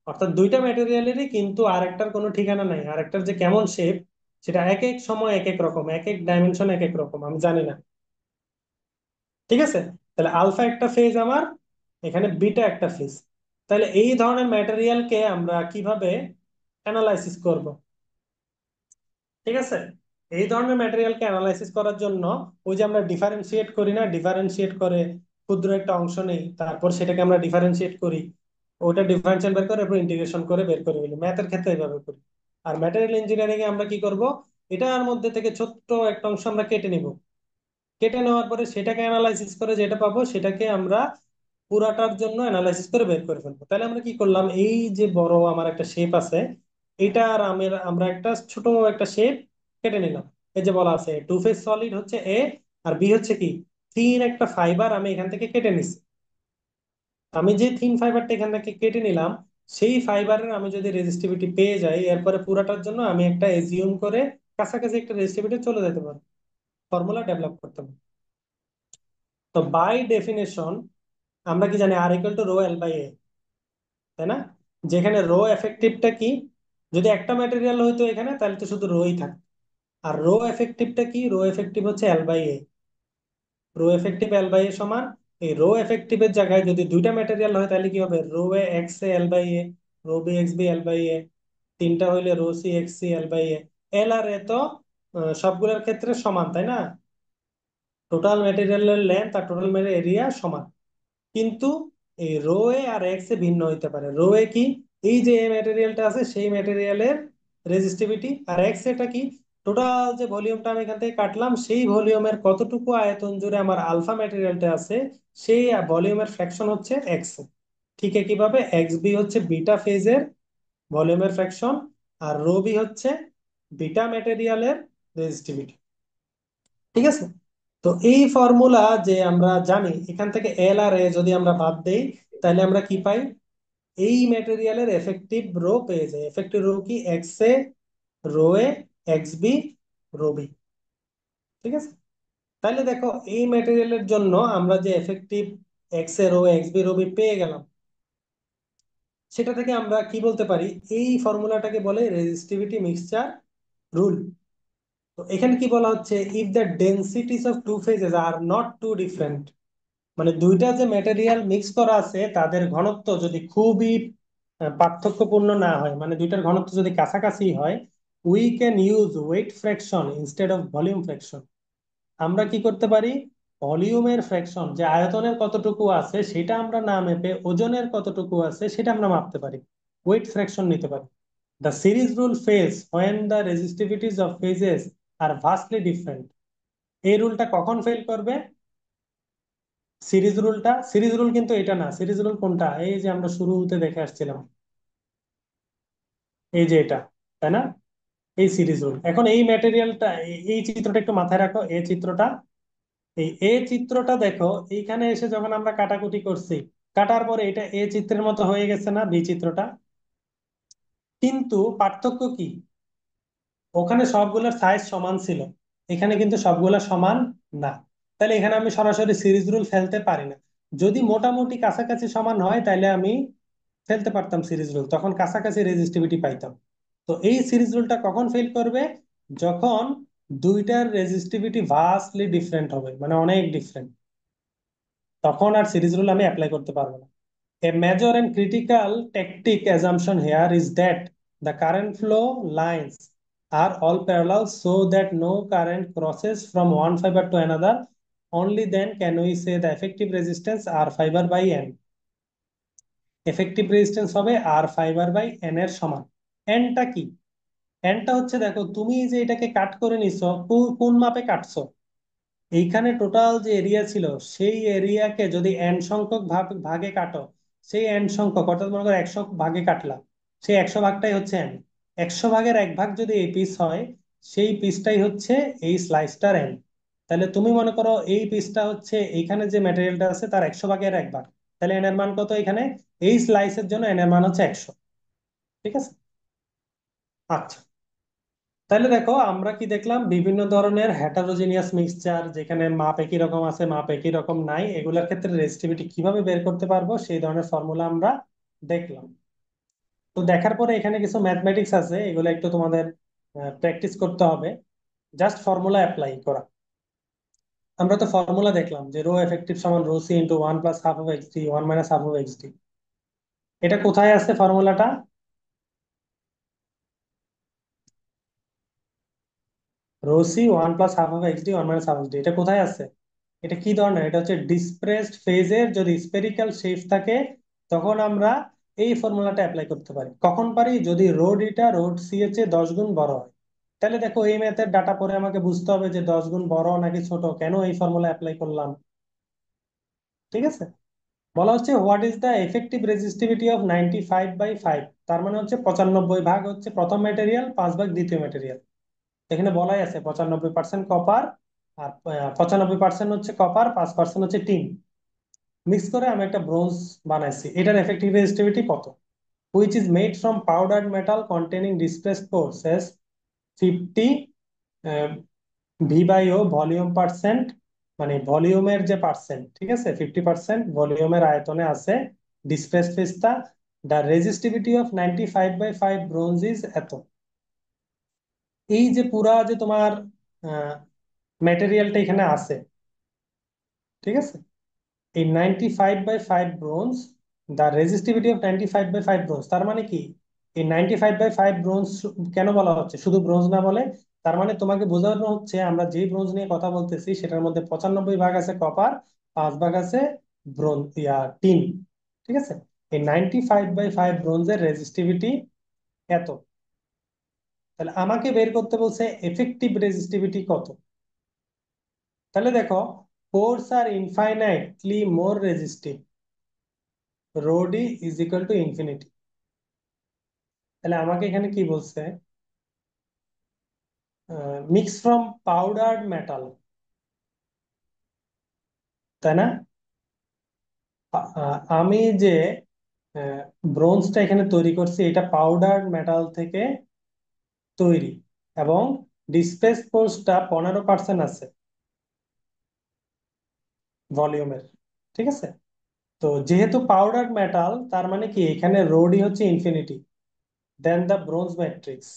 অর্থাৎ দুইটা ম্যাটেরিয়ালেরই কিন্তু আরেকটার কোনো ঠিকানা নাই, আরেকটার যে কেমন শেপ, সেটা এক এক সময় এক এক রকম, এক এক ডাইমেনশন এক এক রকম, আমি জানি না। ঠিক আছে। তাহলে আলফা একটা ফেজ আমার, এখানে বিটা একটা ফেজ। তাহলে এই ধরনের ম্যাটেরিয়ালকে আমরা কিভাবে অ্যানালাইসিস করব? ঠিক আছে। এই ধরনের ম্যাটেরিয়ালকে অ্যানালাইসিস করার জন্য, ওই যে আমরা ডিফারেন্সিয়েট করি না, ডিফারেন্সিয়েট করে ক্ষুদ্র একটা অংশ নেই, তারপর সেটাকে আমরা ডিফারেন্সিয়েট করি, ওটা ডিফারেন্সিয়েট বের করে এরপর ইন্টিগ্রেশন করে বের করে ফেলি, ম্যাথের ক্ষেত্রে এইভাবে করি। আর ম্যাটেরিয়াল ইঞ্জিনিয়ারিং এ আমরা কি করব, এটার মধ্যে থেকে ছোট্ট একটা অংশ আমরা কেটে নিব। কেটে নেওয়ার পরে সেটাকে অ্যানালাইসিস করে যেটা পাবো সেটাকে আমরা পুরাটার জন্য অ্যানালাইসিস করে বের করে ফেলবো। তাহলে আমরা কি করলাম, এই যে বড় আমার একটা শেপ আছে, এটার আমরা একটা ছোট একটা শেপ কেটে নিলাম। এই যে বলা আছে টু ফেজ সলিড হচ্ছে এ, আর বি হচ্ছে কি, থিন একটা ফাইবার আমি এখান থেকে কেটে নিছি। আমি যে থিন ফাইবারটা এখান থেকে কেটে নিলাম, সেই ফাইবারের আমি যদি রেজিস্টিভিটি পেয়ে যাই, এরপরে পুরাটার জন্য আমি একটা এজিউম করে কাছাকাছি একটা রেজিস্টিভিটি চলে যেতে পারবো, ফর্মুলা ডেভেলপ করতে পারবো। তো বাই ডেফিনেশন আমরা কি জানি, R equal to rho L by A, তাই না? যেখানে রো এফেক্টিভটা কি, যদি একটা ম্যাটেরিয়াল হইতো এখানে, তাহলে তো শুধু রোই থাকতো। আর রো এফেক্টিভটা কি, রো এফেক্টিভ হচ্ছে L by A. Rho effective L by A সমান, এই রো এফেক্টিভের জায়গায় যদি দুইটা ম্যাটেরিয়াল হয়, তাহলে কি হবে, rho A X A L by A, rho B X B L by A, তিনটা হইলে rho C X C L by A. L আর এ তো সবগুলোর ক্ষেত্রে সমান, তাই না? টোটাল ম্যাটেরিয়ালের লেন্থ আর টোটাল এরিয়া সমান, কিন্তু এই রো এ আর এক্স এ ভিন্ন হইতে পারে। রো এ কি, এই যে ম্যাটেরিয়ালটা আছে সেই ম্যাটেরিয়ালের রেজিস্টিভিটি, আর এক্স এটা কি, টোটাল যে ভলিউমটা আমি এখান থেকে কাটলাম সেই ভলিউমের কতটুকু আয়তন জুড়ে আমার আলফা ম্যাটেরিয়ালটা আছে সেই ভলিউমের ফ্র্যাকশন হচ্ছে এক্স। ঠিক একইভাবে এক্স বি হচ্ছে বিটা ফেজের ভলিউমের ফ্র্যাকশন, আর রো বি হচ্ছে বিটা ম্যাটেরিয়ালের রেজিস্টিভিটি। ঠিক আছে। তো এই ফর্মুলা যে আমরা জানি, এখান থেকে এল আর এ যদি আমরা বাদ দেই তাহলে আমরা কি পাই, এই ম্যাটেরিয়ালের এফেক্টিভ রো পেয়ে যাই। এফেক্টিভ রো কি, X A rho A X B rho B. ঠিক আছে। তাহলে দেখো এই ম্যাটেরিয়ালের জন্য আমরা যে effective X A rho X B rho B পেয়ে গেলাম, সেটা থেকে আমরা কি বলতে পারি, এই ফর্মুলাটাকে বলে রেজিস্টিভিটি মিক্সচার রুল। তো এখানে কি বলা হচ্ছে, if the densities of two phases are not too different, মানে দুইটা যে ম্যাটেরিয়াল মিক্স করা আছে তাদের ঘনত্ব যদি খুবই পার্থক্যপূর্ণ না হয়, মানে দুইটার ঘনত্ব যদি কাছাকাছি হয়, we can use weight fraction instead of volume fraction. আমরা কি করতে পারি, ভলিউমের ফ্র্যাকশন যে আয়তনের কতটুকু আছে সেটা আমরা না মেপে ওজনের কতটুকু আছে সেটা আমরা মাপতে পারি, ওয়েট ফ্র্যাকশন নিতে পারি। The series rule fails when the resistivities of phases are vastly different. এই রুলটা কখন ফেল করবে, সিরিজ রুল কিন্তু এটা না। সিরিজ রুল কোনটা, এই যে আমরা শুরুতে দেখে আসছিলাম, এই যে এটা, তাই না, এই সিরিজ রুল। এখন এই ম্যাটেরিয়ালটা, এই চিত্রটা একটু মাথায় রাখো, এই চিত্রটা, এই চিত্রটা দেখো, এইখানে এসে যখন আমরা কাটাকুটি করছি, কাটার পরে এটা এ চিত্রের মতো হয়ে গেছে না বি চিত্রটা, কিন্তু পার্থক্য কি, ওখানে সবগুলোর সাইজ সমান ছিল, এখানে কিন্তু সবগুলা সমান না। তাহলে এখানে আমি সরাসরি সিরিজ রুল ফেলতে পারি না। যদি মোটামুটি কাছাকাছি সমান হয় তাহলে আমি ফেলতে পারতাম সিরিজ রুল, তখন কাছাকাছি রেজিস্টিভিটি পাইতাম। তো এই সিরিজ রুলটা কখন ফেল করবে, যখন দুইটার রেজিস্টিভিটি ভাস্টলি ডিফারেন্ট হবে, মানে অনেক ডিফারেন্ট, তখন আর সিরিজ রুল আমি অ্যাপ্লাই করতে পারবো না। A major and critical tactic assumption here is that the current flow lines are all parallel so that no current crosses from one fiber to another. Only then can we say the effective resistance R fiber by N. Effective resistance হবে আর fibre by N এর সমান। এনটা কি, এনটা হচ্ছে দেখো তুমি যে এটাকে কাট করে নিছো, কোন মাপে কাটছো, এইখানে টোটাল যে এরিয়া ছিল সেই এরিয়াকে যদি এন সংখ্যক ভাগে কাটো, সেই এন সংখ্যক, অর্থাৎ মনে করো 100 ভাগে কাটলাম, সেই 100 ভাগটাই হচ্ছে এন। 100 ভাগের এক ভাগ যদি এই পিস হয়, সেই পিসটাই হচ্ছে এই স্লাইসটার এন। তাহলে তুমি মনে করো এই পিসটা হচ্ছে এইখানে যে ম্যাটেরিয়ালটা আছে তার 100 ভাগের এক ভাগ, তাহলে এন এর মান কত এখানে, এই স্লাইসের জন্য এন এর মান হচ্ছে 100। ঠিক আছে। আচ্ছা, তাহলে দেখো আমরা কি দেখলাম, বিভিন্ন ধরনের হেটারোজিনিয়াস মিক্সচার যেখানে মাপ একই রকম আছে মাপ একই রকম নাই, এগুলোর ক্ষেত্রে রেজিস্টিভিটি কিভাবে বের করতে পারবো সেই ধরনের ফর্মুলা আমরা দেখলাম। তো দেখার পরে এখানে কিছু ম্যাথমেটিক্স আছে, এগুলো একটু তোমাদের প্র্যাকটিস করতে হবে, জাস্ট ফর্মুলা অ্যাপ্লাই করা। আমরা তো ফর্মুলা দেখলাম যে রো এফেক্টিভ সমান rho C into one plus half of X D one minus half of X D. এটা কোথায় আছে ফর্মুলাটা, rho C one plus half of X D one minus half of D, এটা কোথায় আছে, এটা কি ধরনের, এটা হচ্ছে ডিসপ্রেসড ফেজের যদি স্পেরিক্যাল শেপ থাকে তখন আমরা এই ফর্মুলাটা অ্যাপ্লাই করতে পারি। কখন পারি, যদি রোড এটা রোড সি এর চেয়ে 10 গুণ বড় হয়। তাহলে দেখো এই ম্যাথের ডাটা পরে আমাকে বুঝতে হবে যে 10 গুণ বড় নাকি ছোট, কেন এই ফর্মুলা অ্যাপ্লাই করলাম। ঠিক আছে। বলা হচ্ছে what is the effective resistivity of 95/5, তার মানে হচ্ছে 95 ভাগ হচ্ছে প্রথম ম্যাটেরিয়াল, 5 ভাগ দ্বিতীয় ম্যাটেরিয়াল। এখানে বলাই আছে 95% কপার, আর 95% হচ্ছে কপার, 5% হচ্ছে টিন। মিক্স করে আমি একটা ব্রোঞ্জ বানাইছি, এটার এফেক্টিভ রেজিস্টিভিটি কত, which is made from powdered metal containing displaced forces 50 V by O volume percent, মানে ভলিউমের যে পার্সেন্ট, ঠিক আছে, 50% ভলিউমের আয়তনে আছে ডিসপ্লেসড ফেজটা। The resistivity of 95/5 bronze is এত। এই যে পুরা যে তোমার ম্যাটেরিয়ালটা এখানে আছে, ঠিক আছে, এই 95/5 bronze, the resistivity of 95/5 bronze, তার মানে কি, এই 95/5 ব্রোঞ্জ কেন বলা হচ্ছে, শুধু ব্রোঞ্জ না বলে তার মানে তোমাকে বোঝানো হচ্ছে আমরা যে ব্রোঞ্জ নিয়ে কথা বলতেছি সেটার মধ্যে 95 ভাগ আছে কপার, 5 ভাগ আছে ব্রোঞ্জ টিন। ঠিক আছে, এই 95/5 ব্রোঞ্জের রেজিস্টিভিটি এত। তাহলে আমাকে বের করতে বলছে এফেক্টিভ রেজিস্টিভিটি কত। তাহলে দেখো, cores are infinitely more resistive, rho D is equal to infinity. তাহলে আমাকে এখানে কি বলছে, মিক্স ফ্রম পাউডার্ড মেটাল, তাই না? আমি যে ব্রোঞ্জটা এখানে তৈরি করছি এটা পাউডার মেটাল থেকে তৈরি, এবং ডিসপ্লেস ফোর্সটা 15% আছে ভলিউমের। ঠিক আছে, তো যেহেতু পাউডার মেটাল তার মানে কি এখানে রোডই হচ্ছে infinity then the bronze matrix.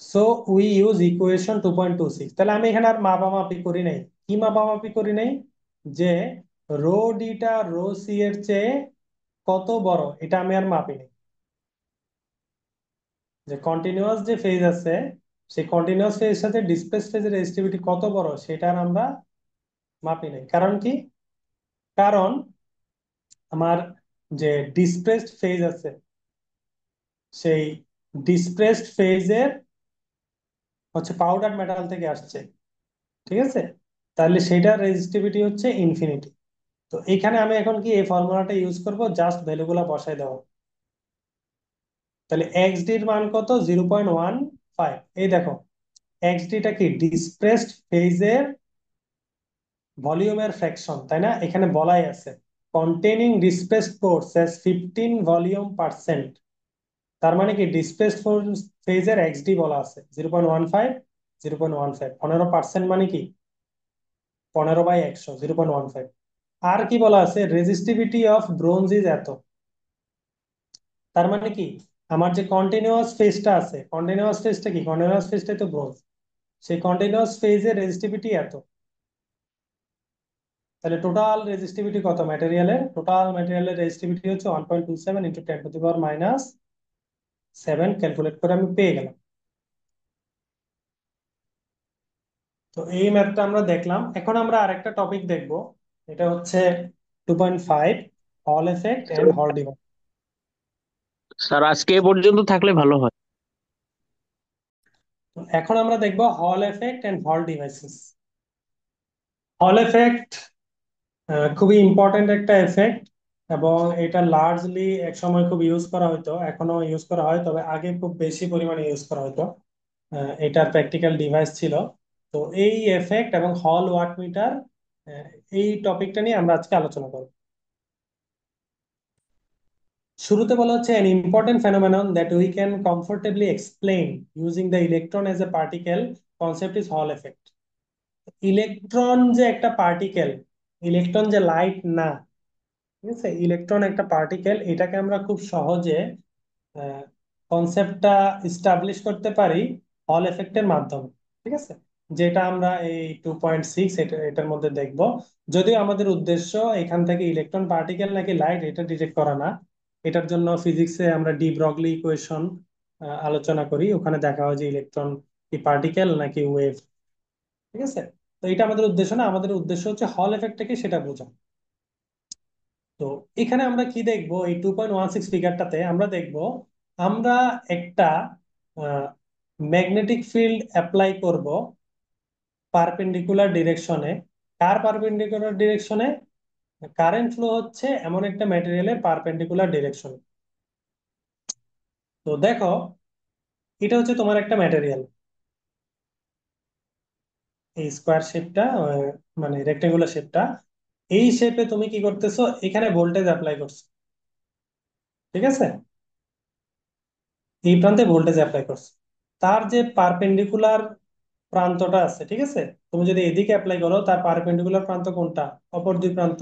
So we use equation 2.26। তাহলে আমি এখানে আর মাপামাপি করি নাই। কি মাপামাপি করি নাই? যে রো ডিটা রো সি এর চেয়ে কত বড় এটা আমি আর মাপি নাই। যে কন্টিনিউয়াস যে ফেজ আছে সেই কন্টিনিউয়াস ফেজের সাথে ডিসপ্লেস ফেজের রেজিস্টিভিটি কত বড় সেটা আর আমরা মাপি নাই। কারণ কি? কারণ আমার যে ডিসপ্লেসড ফেজ আছে সেই ডিসপ্লেসড ফেজের হচ্ছে পাউডার মেটাল থেকে আসছে। ঠিক আছে, তাহলে সেটার রেজিস্টিভিটি হচ্ছে ইনফিনিটি। তো এখানে আমি এখন কি এই ফর্মুলাটা ইউজ করব, জাস্ট ভ্যালুগুলো বসাই দেওয়া। তাহলে এক্স ডি এর মান কত? 0.15। এই দেখো, এক্স ডিটা কি ডিসপ্লেসড ফেজের ভলিউমের ফ্র্যাকশন, তাই না? এখানে বলাই আছে containing displaced force S 15 volume%. তার মানে কি ডিসপ্লেসড ফোর্স ফেজের এক্স ডি বলা আছে 0.15। 0.15 15% মানে কি 15/100, 0.15। আর কি বলা আছে, রেজিস্টিভিটি অফ ব্রোঞ্জ ইজ এত। তার মানে কি আমার যে কন্টিনিউয়াস ফেজটা আছে, কন্টিনিউয়াস ফেজটা কি, কন্টিনিউয়াস ফেজটাই তো ব্রোঞ্জ, সেই কন্টিনিউয়াস ফেজের রেজিস্টিভিটি এত। তাহলে টোটাল রেজিস্টিভিটি কত ম্যাটেরিয়ালের? টোটাল ম্যাটেরিয়ালের রেজিস্টিভিটি হচ্ছে 1.27 ইন্টু 10⁻⁷ ক্যালকুলেট করে আমি পেয়ে গেলাম। তো এই ম্যাথটা আমরা দেখলাম। এখন আমরা আরেকটা টপিক দেখব, এটা হচ্ছে 2.5, হল এফেক্ট এন্ড হল ডিভাইস। স্যার আজকে এ পর্যন্ত থাকলে ভালো হয়। এখন আমরা দেখব হল এফেক্ট এন্ড হল ডিভাইসেস। হল এফেক্ট খুবই ইম্পর্টেন্ট একটা এফেক্ট, এবং এটা লার্জলি এক সময় খুব ইউজ করা হতো, এখনো ইউজ করা হয়, তবে আগে খুব বেশি পরিমাণে ইউজ করা হতো। এটার প্র্যাকটিক্যাল ডিভাইস ছিল। তো এই এফেক্ট এবং হল ওয়াটমিটার, এই টপিকটা নিয়ে আমরা আজকে আলোচনা করব। শুরুতে বলা হচ্ছে an important phenomenon that we can comfortably explain using the electron as a particle concept is Hall effect। Electron যে একটা পার্টিকেল, ইলেকট্রন যে লাইট না, ঠিক আছে, ইলেকট্রন একটা পার্টিকেল, এটাকে আমরা খুব সহজে কনসেপ্টটা ইস্টাবলিশ করতে পারি হল এফেক্টের মাধ্যমে। ঠিক আছে, যেটা আমরা এই 2.6 এটার মধ্যে দেখব। যদিও আমাদের উদ্দেশ্য এখান থেকে ইলেকট্রন পার্টিকেল নাকি লাইট এটা ডিটেক্ট করা না, এটার জন্য ফিজিক্সে আমরা ডি ব্রগলি ইকুয়েশন আলোচনা করি, ওখানে দেখা হয় যে ইলেকট্রন কি পার্টিকেল নাকি ওয়েভ। ঠিক আছে, তো এটা আমাদের উদ্দেশ্য না, আমাদের উদ্দেশ্য হচ্ছে হল এফেক্টটাকে সেটা বোঝা। তো এখানে আমরা কি দেখবো, এই 2.16 ফিগারটাতে আমরা দেখবো আমরা একটা ম্যাগনেটিক ফিল্ড অ্যাপ্লাই করব পারপেন্ডিকুলার ডিরেকশনে। কার পারপেন্ডিকুলার ডিরেকশনে? কারেন্ট ফ্লো হচ্ছে এমন একটা ম্যাটেরিয়ালের পারপেন্ডিকুলার ডিরেকশন। তো দেখো, এটা হচ্ছে তোমার একটা ম্যাটেরিয়াল, এই স্কোয়ার শেপটা, মানে রেক্টেঙ্গুলার শেপটা, এই শেপে তুমি কি করতেছো, এখানে ভোল্টেজ অ্যাপ্লাই করছো। ঠিক আছে, এই প্রান্তে ভোল্টেজ অ্যাপ্লাই করছো, তার যে পারপেন্ডিকুলার প্রান্তটা আছে, ঠিক আছে, তুমি যদি এদিকে অ্যাপ্লাই করো তার পারপেন্ডিকুলার প্রান্ত কোনটা? অপর দুই প্রান্ত।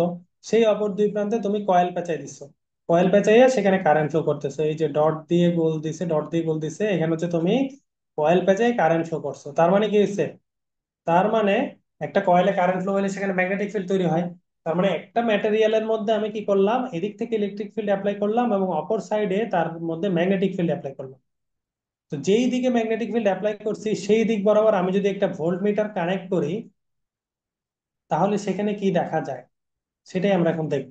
সেই অপর দুই প্রান্তে তুমি কয়েল পেঁচাই দিছো, কয়েল পেঁচাইয়া সেখানে কারেন্ট ফ্লো করতেছে, এই যে ডট দিয়ে গোল দিছে, ডট দিয়ে গোল দিছে, এখানে হচ্ছে তুমি কয়েল পেঁচাই কারেন্ট ফ্লো করছো। তার মানে কি হচ্ছে? তার মানে একটা কয়েলে কারেন্ট ফ্লো হলে সেখানে ম্যাগনেটিক ফিল্ড তৈরি হয়। তার মানে একটা ম্যাটেরিয়ালের মধ্যে আমি কি করলাম, এদিক থেকে ইলেকট্রিক ফিল্ড অ্যাপ্লাই করলাম এবং অপর সাইডে তার মধ্যে ম্যাগনেটিক ফিল্ড অ্যাপ্লাই করলাম। তো যেই দিকে ম্যাগনেটিক ফিল্ড অ্যাপ্লাই করছি সেই দিক বরাবর আমি যদি একটা ভোল্ট মিটার কানেক্ট করি, তাহলে সেখানে কি দেখা যায় সেটাই আমরা এখন দেখব।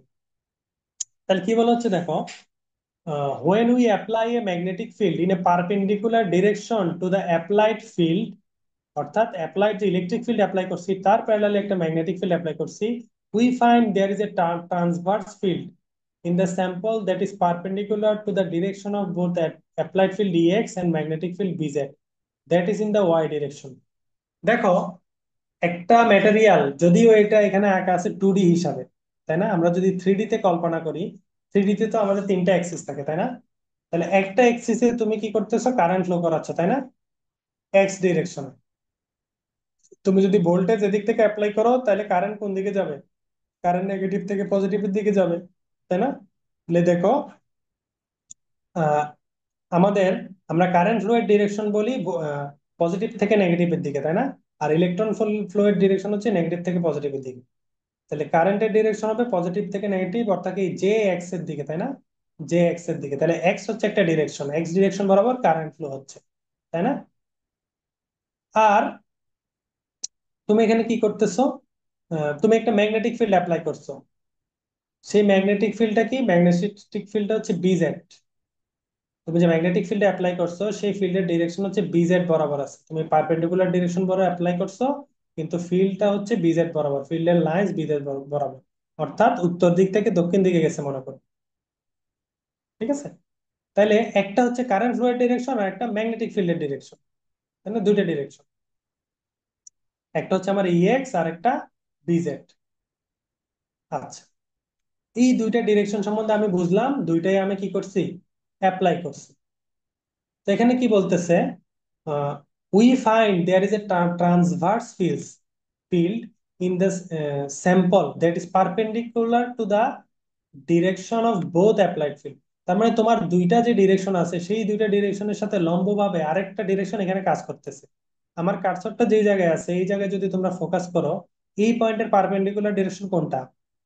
তাহলে কি বলা হচ্ছে দেখো, when we apply a magnetic field in a perpendicular direction to the applied field, অর্থাৎ অ্যাপ্লাইড যে ইলেকট্রিক ফিল্ড অ্যাপ্লাই করছি তার প্যারালালে একটা ম্যাগনেটিক ফিল্ড অ্যাপ্লাই করছি, we find there is a transverse field in the sample that is perpendicular to the direction of both the applied field Ex and magnetic field Bz, that is in the y direction. দেখো, একটা material, যদিও এটা এখানে আঁকা আছে 2D হিসাবে, তাই না? আমরা যদি 3D তে কল্পনা করি, 3D তে তো আমাদের তিনটা অ্যাক্সিস থাকে, তাই না? তাহলে একটা অ্যাক্সিসে তুমি কি করতেছো, কারেন্ট ফ্লো করাচ্ছ, তাই না? এক্স ডিরেকশনে। তুমি যদি ভোল্টেজ এদিক থেকে অ্যাপ্লাই করো তাহলে কারেন্ট কোন দিকে যাবে? কারেন্ট নেগেটিভ থেকে পজিটিভের দিকে যাবে, তাই না? তাহলে দেখো, আহ, আমাদের, আমরা কারেন্ট ফ্লো এর ডিরেকশন বলি পজিটিভ থেকে নেগেটিভের দিকে, তাই না? আর ইলেকট্রন ফ্লো এর ডিরেকশন হচ্ছে নেগেটিভ থেকে পজিটিভের দিকে। তাহলে কারেন্টের ডিরেকশন হবে পজিটিভ থেকে নেগেটিভ, অর্থাৎ এই জে এক্স এর দিকে, তাই না? জে এক্স এর দিকে। তাহলে এক্স হচ্ছে একটা ডিরেকশন, এক্স ডিরেকশন বরাবর কারেন্ট ফ্লো হচ্ছে, তাই না? আর তুমি এখানে কি করতেছো, তুমি একটা ম্যাগনেটিক ফিল্ড অ্যাপ্লাই করছো। সেই ম্যাগনেটিক ফিল্ডটা কি? ম্যাগনেটিক ফিল্ডটা হচ্ছে বিজেড। তুমি যে ম্যাগনেটিক ফিল্ডে অ্যাপ্লাই করছো সেই ফিল্ডের ডিরেকশন হচ্ছে বিজেড বরাবর আছে, তুমি পারপেন্ডিকুলার ডিরেকশন বরাবর অ্যাপ্লাই করছো, কিন্তু ফিল্ডটা হচ্ছে বিজেড বরাবর, ফিল্ডের লাইন্স বিজেড বরাবর, অর্থাৎ উত্তর দিক থেকে দক্ষিণ দিকে গেছে মনে করো। ঠিক আছে? তাহলে একটা হচ্ছে কারেন্ট ফ্লো এর ডিরেকশন আর একটা ম্যাগনেটিক ফিল্ডের ডিরেকশন, তাই না? দুইটা ডিরেকশন, একটা হচ্ছে আমার ইএক্স আর একটা বিজেড। আচ্ছা, এই দুইটা ডিরেকশন সম্বন্ধে আমি বুঝলাম, দুইটাই আমি কি করছি, অ্যাপ্লাই করছি। তো এখানে কি বলতেছে, we find there is a transverse field in the sample that is perpendicular to the direction of both applied field. তার মানে তোমার দুইটা যে ডিরেকশন আছে সেই দুইটা ডিরেকশনের সাথে লম্বভাবে আরেকটা ডিরেকশন এখানে কাজ করতেছে। আমার কার্সরটা যেই জায়গায় আছে এই জায়গায় যদি তোমরা ফোকাস করো, এই পয়েন্টের পারপেন্ডিকুলার ডিরেকশন কোনটা?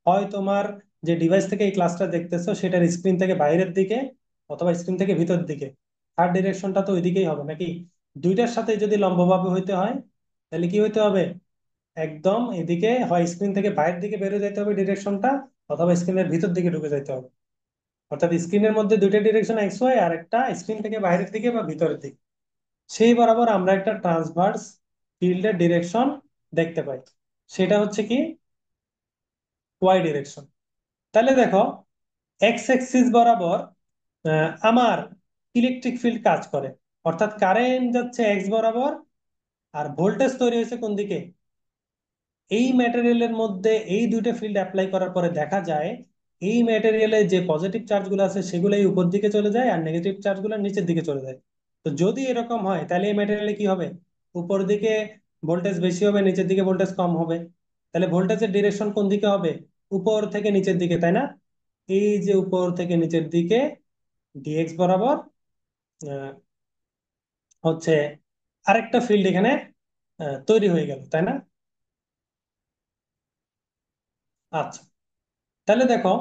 হয় তোমার যে ডিভাইস থেকে এই ক্লাসটা দেখতেছো সেটার স্ক্রিন থেকে বাইরের দিকে, অথবা স্ক্রিন থেকে ভিতর দিকে। থার্ড ডিরেকশনটা তো ওইদিকেই হবে নাকি? দুইটার সাথে যদি লম্বভাবে হইতে হয় তাহলে কি হইতে হবে? একদম এদিকে, হয় স্ক্রিন থেকে বাইরের দিকে বেরোয় যেতে হবে ডিরেকশনটা, অথবা স্ক্রিনের ভিতর দিকে ঢুকে যেতে হবে। অর্থাৎ স্ক্রিনের মধ্যে দুইটা ডিরেকশন এক্স ওয়াই, আর একটা স্ক্রিন থেকে বাইরের দিকে বা ভিতরের দিকে। সেই বরাবর আমরা একটা ট্রান্সভার্স ফিল্ডের ডিরেকশন দেখতে পাই, সেটা হচ্ছে কি, ওয়াই ডিরেকশন। তাহলে দেখো, এক্স অ্যাক্সিস বরাবর আমার ইলেকট্রিক ফিল্ড কাজ করে, অর্থাৎ কারেন্ট যাচ্ছে এক্স বরাবর, আর ভোল্টেজ তৈরি হয়েছে কোন দিকে? এই ম্যাটেরিয়ালের মধ্যে এই দুইটা ফিল্ড অ্যাপ্লাই করার পরে দেখা যায় এই ম্যাটেরিয়ালে যে পজিটিভ চার্জ গুলো আছে সেগুলো এই উপর দিকে চলে যায় আর নেগেটিভ চার্জ গুলো নিচের দিকে চলে যায়। তো যদি এরকম হয় তাহলে এই ম্যাটেরিয়ালে কি হবে? উপর দিকে ভোল্টেজ বেশি হবে, নিচের দিকে ভোল্টেজ কম হবে। তাহলে ভোল্টেজের ডিরেকশন কোন দিকে হবে? উপর থেকে নিচের দিকে, তাই না? এই যে উপর থেকে নিচের দিকে ডিএক্স বরাবর আহ, হচ্ছে আরেকটা ফিল্ড এখানে তৈরি হয়ে গেল, তাই না? আচ্ছা, তাহলে দেখো,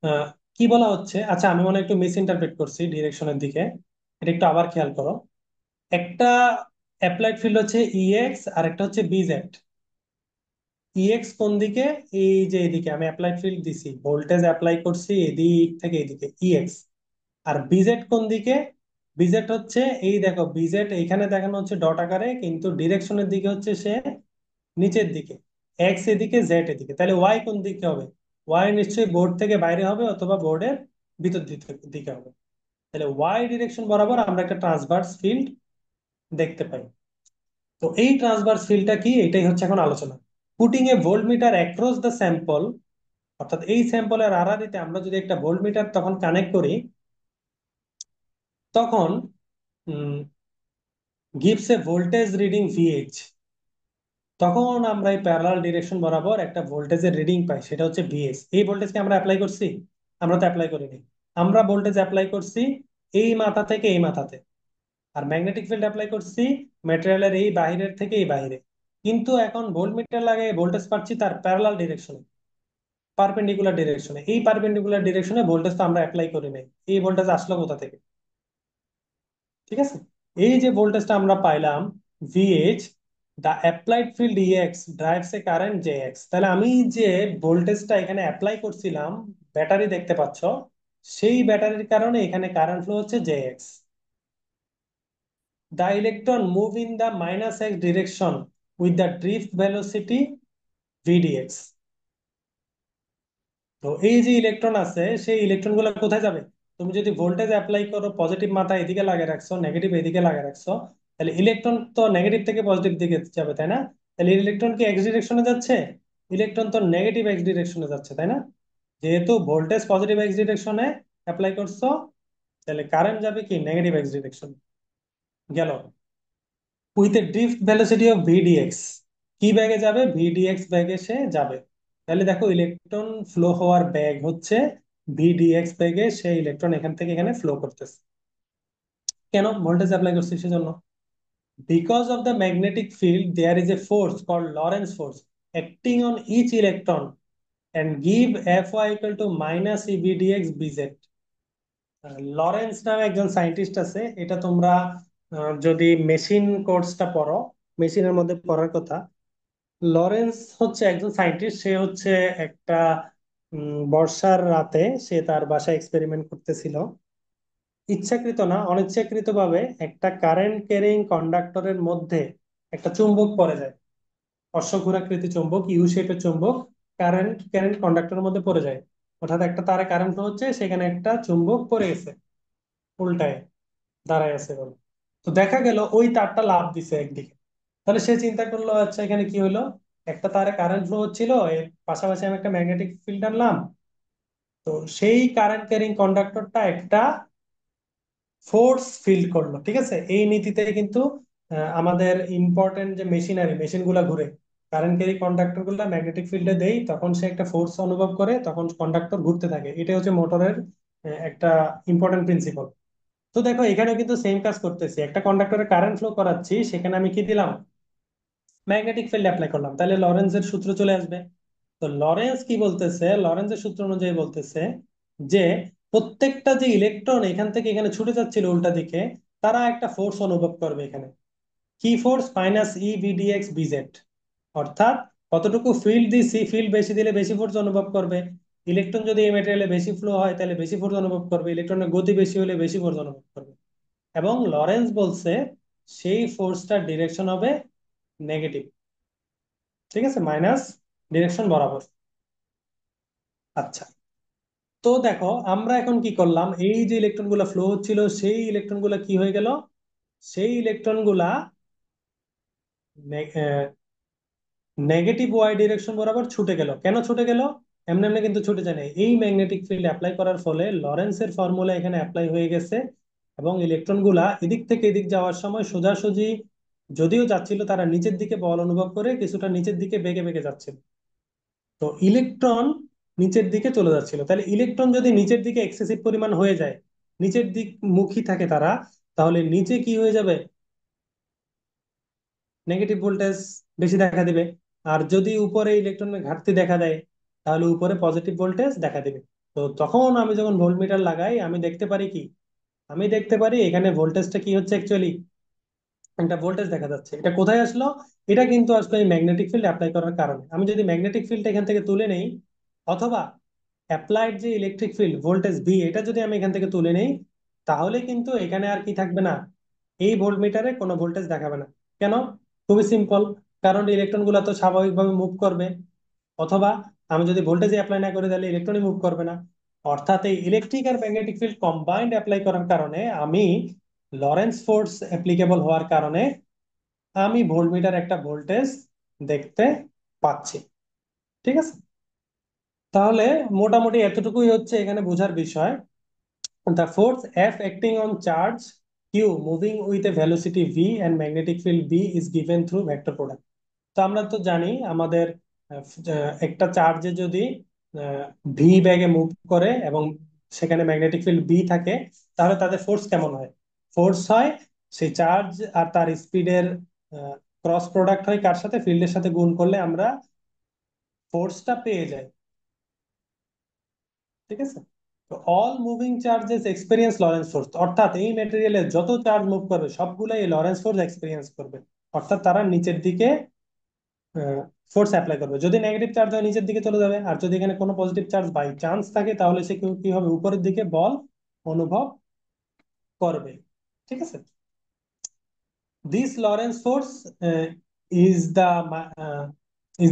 আহ, কি বলা হচ্ছে, আচ্ছা আমি মনে হয় একটু মিস ইন্টারপ্রেট করছি ডিরেকশনের দিকে, এটা একটু আবার খেয়াল করো। একটা অ্যাপ্লাইড ফিল্ড হচ্ছে ইএক্স আর একটা হচ্ছে বিজেড। ইএক্স কোন দিকে? এই যে এদিকে আমি অ্যাপ্লাইড ফিল্ড দিছি, ভোল্টেজ অ্যাপ্লাই করছি এদিক থেকে এদিকে, ইএক্স। আর বিজেড কোন দিকে? বিজেড হচ্ছে, এই দেখো বিজেড এইখানে দেখানো হচ্ছে ডট আকারে, কিন্তু ডিরেকশনের দিকে হচ্ছে সে নিচের দিকে, এক্স এদিকে জেড এদিকে। তাহলে ওয়াই কোন দিকে হবে? ওয়াই নিশ্চয়ই বোর্ড থেকে বাইরে হবে অথবা বোর্ডের ভিতর দিকে হবে। তাহলে ওয়াই ডিরেকশন বরাবর আমরা একটা ট্রান্সভার্স ফিল্ড দেখতে পাই। তো এই ট্রান্সভার্স ফিল্ডটা কি, এটাই হচ্ছে এখন আলোচনা। Putting A volt metre across the sample, অর্থাৎ এই স্যাম্পলের আড়াআড়িতে আমরা যদি একটা ভোল্ট মিটার তখন কানেক্ট করি, তখন gives a voltage reading VH. তখন আমরা এই প্যারালাল ডিরেকশন বরাবর একটা ভোল্টেজের রিডিং পাই, সেটা হচ্ছে ভিএস। এই ভোল্টেজকে আমরা অ্যাপ্লাই করছি? আমরা তো অ্যাপ্লাই করিনি। আমরা ভোল্টেজ অ্যাপ্লাই করছি এই মাথা থেকে এই মাথাতে, আর ম্যাগনেটিক ফিল্ড অ্যাপ্লাই করছি ম্যাটেরিয়ালের এই বাহিরের থেকে এই বাহিরে। কিন্তু এখন ভোল্ট মিটার লাগে ভোল্টেজ পাচ্ছি তার প্যারালাল ডিরেকশনে, পারপেন্ডিকুলার ডিরেকশনে। এই পারপেন্ডিকুলার ডিরেকশনে ভোল্টেজ তো আমরা অ্যাপ্লাই করি নাই, এই ভোল্টেজ আসলো কোথা থেকে? ঠিক আছে? এই যে ভোল্টেজটা আমরা পাইলাম VH, the applied field EX drives A current JX, তাহলে আমি যে ভোল্টেজটা এখানে অ্যাপ্লাই করছিলাম, ব্যাটারি দেখতে পাচ্ছ, সেই ব্যাটারির কারণে এখানে কারেন্ট ফ্লো হচ্ছে JX. The electron move in the minus x direction with the drift velocity v dx. তো এই যে ইলেকট্রন আছে, সেই ইলেকট্রন গুলো কোথায় যাবে? তুমি যদি ভোল্টেজ অ্যাপ্লাই করো, পজিটিভ মাথা এদিকে লাগিয়ে রাখছো, নেগেটিভ এদিকে লাগিয়ে রাখছো, তাহলে ইলেকট্রন তো নেগেটিভ থেকে পজিটিভ দিকে যাবে, তাই না? তাহলে ইলেকট্রন কি এক্স ডিরেকশনে যাচ্ছে? ইলেকট্রন তো নেগেটিভ এক্স ডিরেকশনে যাচ্ছে, তাই না? যেহেতু ভোল্টেজ পজিটিভ এক্স ডিরেকশনে অ্যাপ্লাই করছো, তাহলে কারেন্ট যাবে কি নেগেটিভ এক্স ডিরেকশন। গেল। With a drift velocity of v dx, কি ব্যাগে যাবে? ভিডিএক্স ব্যাগে সে যাবে। তাহলে দেখো ইলেকট্রন ফ্লো হওয়ার ব্যাগ হচ্ছে ভিডিএক্স ব্যাগে, সেই ইলেকট্রন এখান থেকে এখানে ফ্লো করতেছে। কেন? ভোল্টেজ অ্যাপ্লাই করছে সেজন্য। Because of the magnetic field there is a force called Lorentz force acting on each electron and give Fy equal to minus E VDX BZ। Lorentz নামে একজন সায়েন্টিস্ট আছে, এটা তোমরা যদি মেশিন কোর্সটা পড়ো, মেশিনের মধ্যে পড়ার কথা। লরেন্স হচ্ছে একজন সায়েন্টিস্ট, সে হচ্ছে একটা বর্ষার রাতে সে তার বাসায় এক্সপেরিমেন্ট করতেছিল। ইচ্ছাকৃত না, অনিচ্ছাকৃত ভাবে একটা কারেন্ট ক্যারিং কন্ডাক্টরের মধ্যে একটা চুম্বক পড়ে যায়, অশ্বক্ষুরাকৃতি চুম্বক, ইউ শেপের চুম্বক কারেন্ট কারেন্ট কন্ডাক্টরের মধ্যে পড়ে যায়। অর্থাৎ একটা তারে কারেন্ট হচ্ছে, সেখানে একটা চুম্বক পড়ে গেছে, উল্টায় দাঁড়ায় আছে বলে। তো দেখা গেল ওই তারটা লাফ দিছে একদিকে। তাহলে সে চিন্তা করলো, আচ্ছা এখানে কি হলো, একটা তারে কারেন্ট ফ্লো হচ্ছিল, এর পাশাপাশি আমি একটা ম্যাগনেটিক ফিল্ড আনলাম, তো সেই কারেন্ট ক্যারিং কন্ডাক্টরটা একটা ফোর্স ফিল্ড করলো। ঠিক আছে, এই নীতিতে কিন্তু আমাদের ইম্পর্টেন্ট যে মেশিনারি মেশিন গুলা ঘুরে, কারেন্ট ক্যারি কন্ডাক্টর গুলা ম্যাগনেটিক ফিল্ডে দেই, তখন সে একটা ফোর্স অনুভব করে, তখন কন্ডাক্টর ঘুরতে থাকে। এটা হচ্ছে মোটরের একটা ইম্পর্টেন্ট প্রিন্সিপাল। তো দেখো এখানেও কিন্তু সেম কাজ করতেছি, একটা কন্ডাক্টরে কারেন্ট ফ্লো করাচ্ছি, সেখানে আমি কি দিলাম? ম্যাগনেটিক ফিল্ড অ্যাপ্লাই করলাম, তাহলে লরেন্সের সূত্র চলে আসবে। তো লরেন্স কি বলতেছে? লরেন্সের সূত্র অনুযায়ী বলতেছে যে প্রত্যেকটা যে ইলেকট্রন এখান থেকে এখানে ছুটে যাচ্ছিল উল্টা দিকে, তারা একটা ফোর্স অনুভব করবে এখানে। কি force? Minus E v dx BZ. অর্থাৎ কতটুকু ফিল্ড দিছি, ফিল্ড বেশি দিলে বেশি ফোর্স অনুভব করবে। ইলেকট্রন যদি এই মেটেরিয়ালে বেশি ফ্লো হয়, তাহলে বেশি ফোর্স অনুভব করবে, ইলেকট্রনের গতি বেশি হলে বেশি ফোর্স অনুভব করবে। এবং লরেন্স বলছে সেই ফোর্সটার ডিরেকশন হবে নেগেটিভ। ঠিক আছে, মাইনাস ডিরেকশন বরাবর। আচ্ছা, তো দেখো আমরা এখন কি করলাম, এই যে ইলেকট্রন গুলা ফ্লো হচ্ছিল, সেই ইলেকট্রন গুলা কি হয়ে গেল? সেই ইলেকট্রন গুলা নেগেটিভ ওয়াই ডিরেকশন বরাবর ছুটে গেল। কেন ছুটে গেল? এমনি এমনি কিন্তু ছুটে যায় না, এই ম্যাগনেটিক ফিল্ড অ্যাপ্লাই করার ফলে লরেন্সের ফর্মুলা এখানে অ্যাপ্লাই হয়ে গেছে, এবং ইলেকট্রন গুলা এদিক থেকে এদিক যাওয়ার সময় সোজাসুজি যদিও যাচ্ছিল, তারা নিচের দিকে বল অনুভব করে কিছুটা নিচের দিকে বেঁকে বেঁকে যাচ্ছিল। তো ইলেকট্রন নিচের দিকে চলে যাচ্ছিল, তাহলে ইলেকট্রন যদি নিচের দিকে এক্সেসিভ পরিমাণ হয়ে যায়, নিচের দিক মুখী থাকে তারা, তাহলে নিচে কি হয়ে যাবে? নেগেটিভ ভোল্টেজ বেশি দেখা দিবে। আর যদি উপরে ইলেকট্রনের ঘাটতি দেখা দেয়, তাহলে উপরে পজিটিভ ভোল্টেজ দেখা দিবে। তো তখন আমি যখন ভোল্টমিটার লাগাই, আমি দেখতে পারি কি? আমি দেখতে পারি এখানে ভোল্টেজটা কি হচ্ছে, অ্যাকচুয়ালি একটা ভোল্টেজ দেখা যাচ্ছে। এটা কোথায় আসলো? এটা কিন্তু আসলে এই ম্যাগনেটিক ফিল্ড অ্যাপ্লাই করার কারণে। আমি যদি ম্যাগনেটিক ফিল্ড এখান থেকে তুলে নেই, অথবা অ্যাপ্লাইড যে ইলেকট্রিক ফিল্ড ভোল্টেজ ভি, এটা যদি আমি এখান থেকে তুলে নেই, তাহলে কিন্তু এখানে আর কি থাকবে না, এই ভোল্টমিটারে কোনো ভোল্টেজ দেখাবে না। কেন? খুবই সিম্পল, কারণ ইলেকট্রন গুলা তো স্বাভাবিকভাবে মুভ করবে। অথবা আমি যদি ভোল্টেজ অ্যাপ্লাই না করি, তাহলে ইলেকট্রনই মুভ করবে না। অর্থাৎ এই ইলেকট্রিক আর ম্যাগনেটিক ফিল্ড কম্বাইন্ড অ্যাপ্লাই করার কারণে আমি লরেন্স ফোর্স অ্যাপ্লিকেবল হওয়ার কারণে আমি ভোল্টমিটার একটা ভোল্টেজ দেখতে পাচ্ছি। ঠিক আছে, তাহলে মোটামুটি এতটুকুই হচ্ছে এখানে বোঝার বিষয়। The force F acting on charge Q moving with a velocity v and magnetic field B is given through vector product। তো আমরা তো জানি আমাদের একটা চার্জে যদি ভি বেগে মুভ করে এবং সেখানে ম্যাগনেটিক ফিল্ড বি থাকে, তাহলে তাদের ফোর্স কেমন হয়? ফোর্স হয় সেই চার্জ আর তার স্পিডের ক্রস প্রোডাক্ট হয় কার সাথে? ফিল্ডের সাথে গুণ করলে আমরা ফোর্সটা পেয়ে যাই। ঠিক আছে, all moving charges experience Lawrence force, অর্থাৎ এই ম্যাটেরিয়ালে যত চার্জ মুভ করবে সবগুলো এই লরেন্স ফোর্স এক্সপেরিয়েন্স করবে। অর্থাৎ তারা নিচের দিকে ফোর্স অ্যাপ্লাই করবে। যদি নেগেটিভ চার্জ হয় নিচের দিকে চলে যাবে, আর যদি এখানে কোনো পজিটিভ চার্জ বাই চান্স থাকে তাহলে সে কি কি হবে, উপরের দিকে বল অনুভব করবে। ঠিক আছে। This Lorentz force is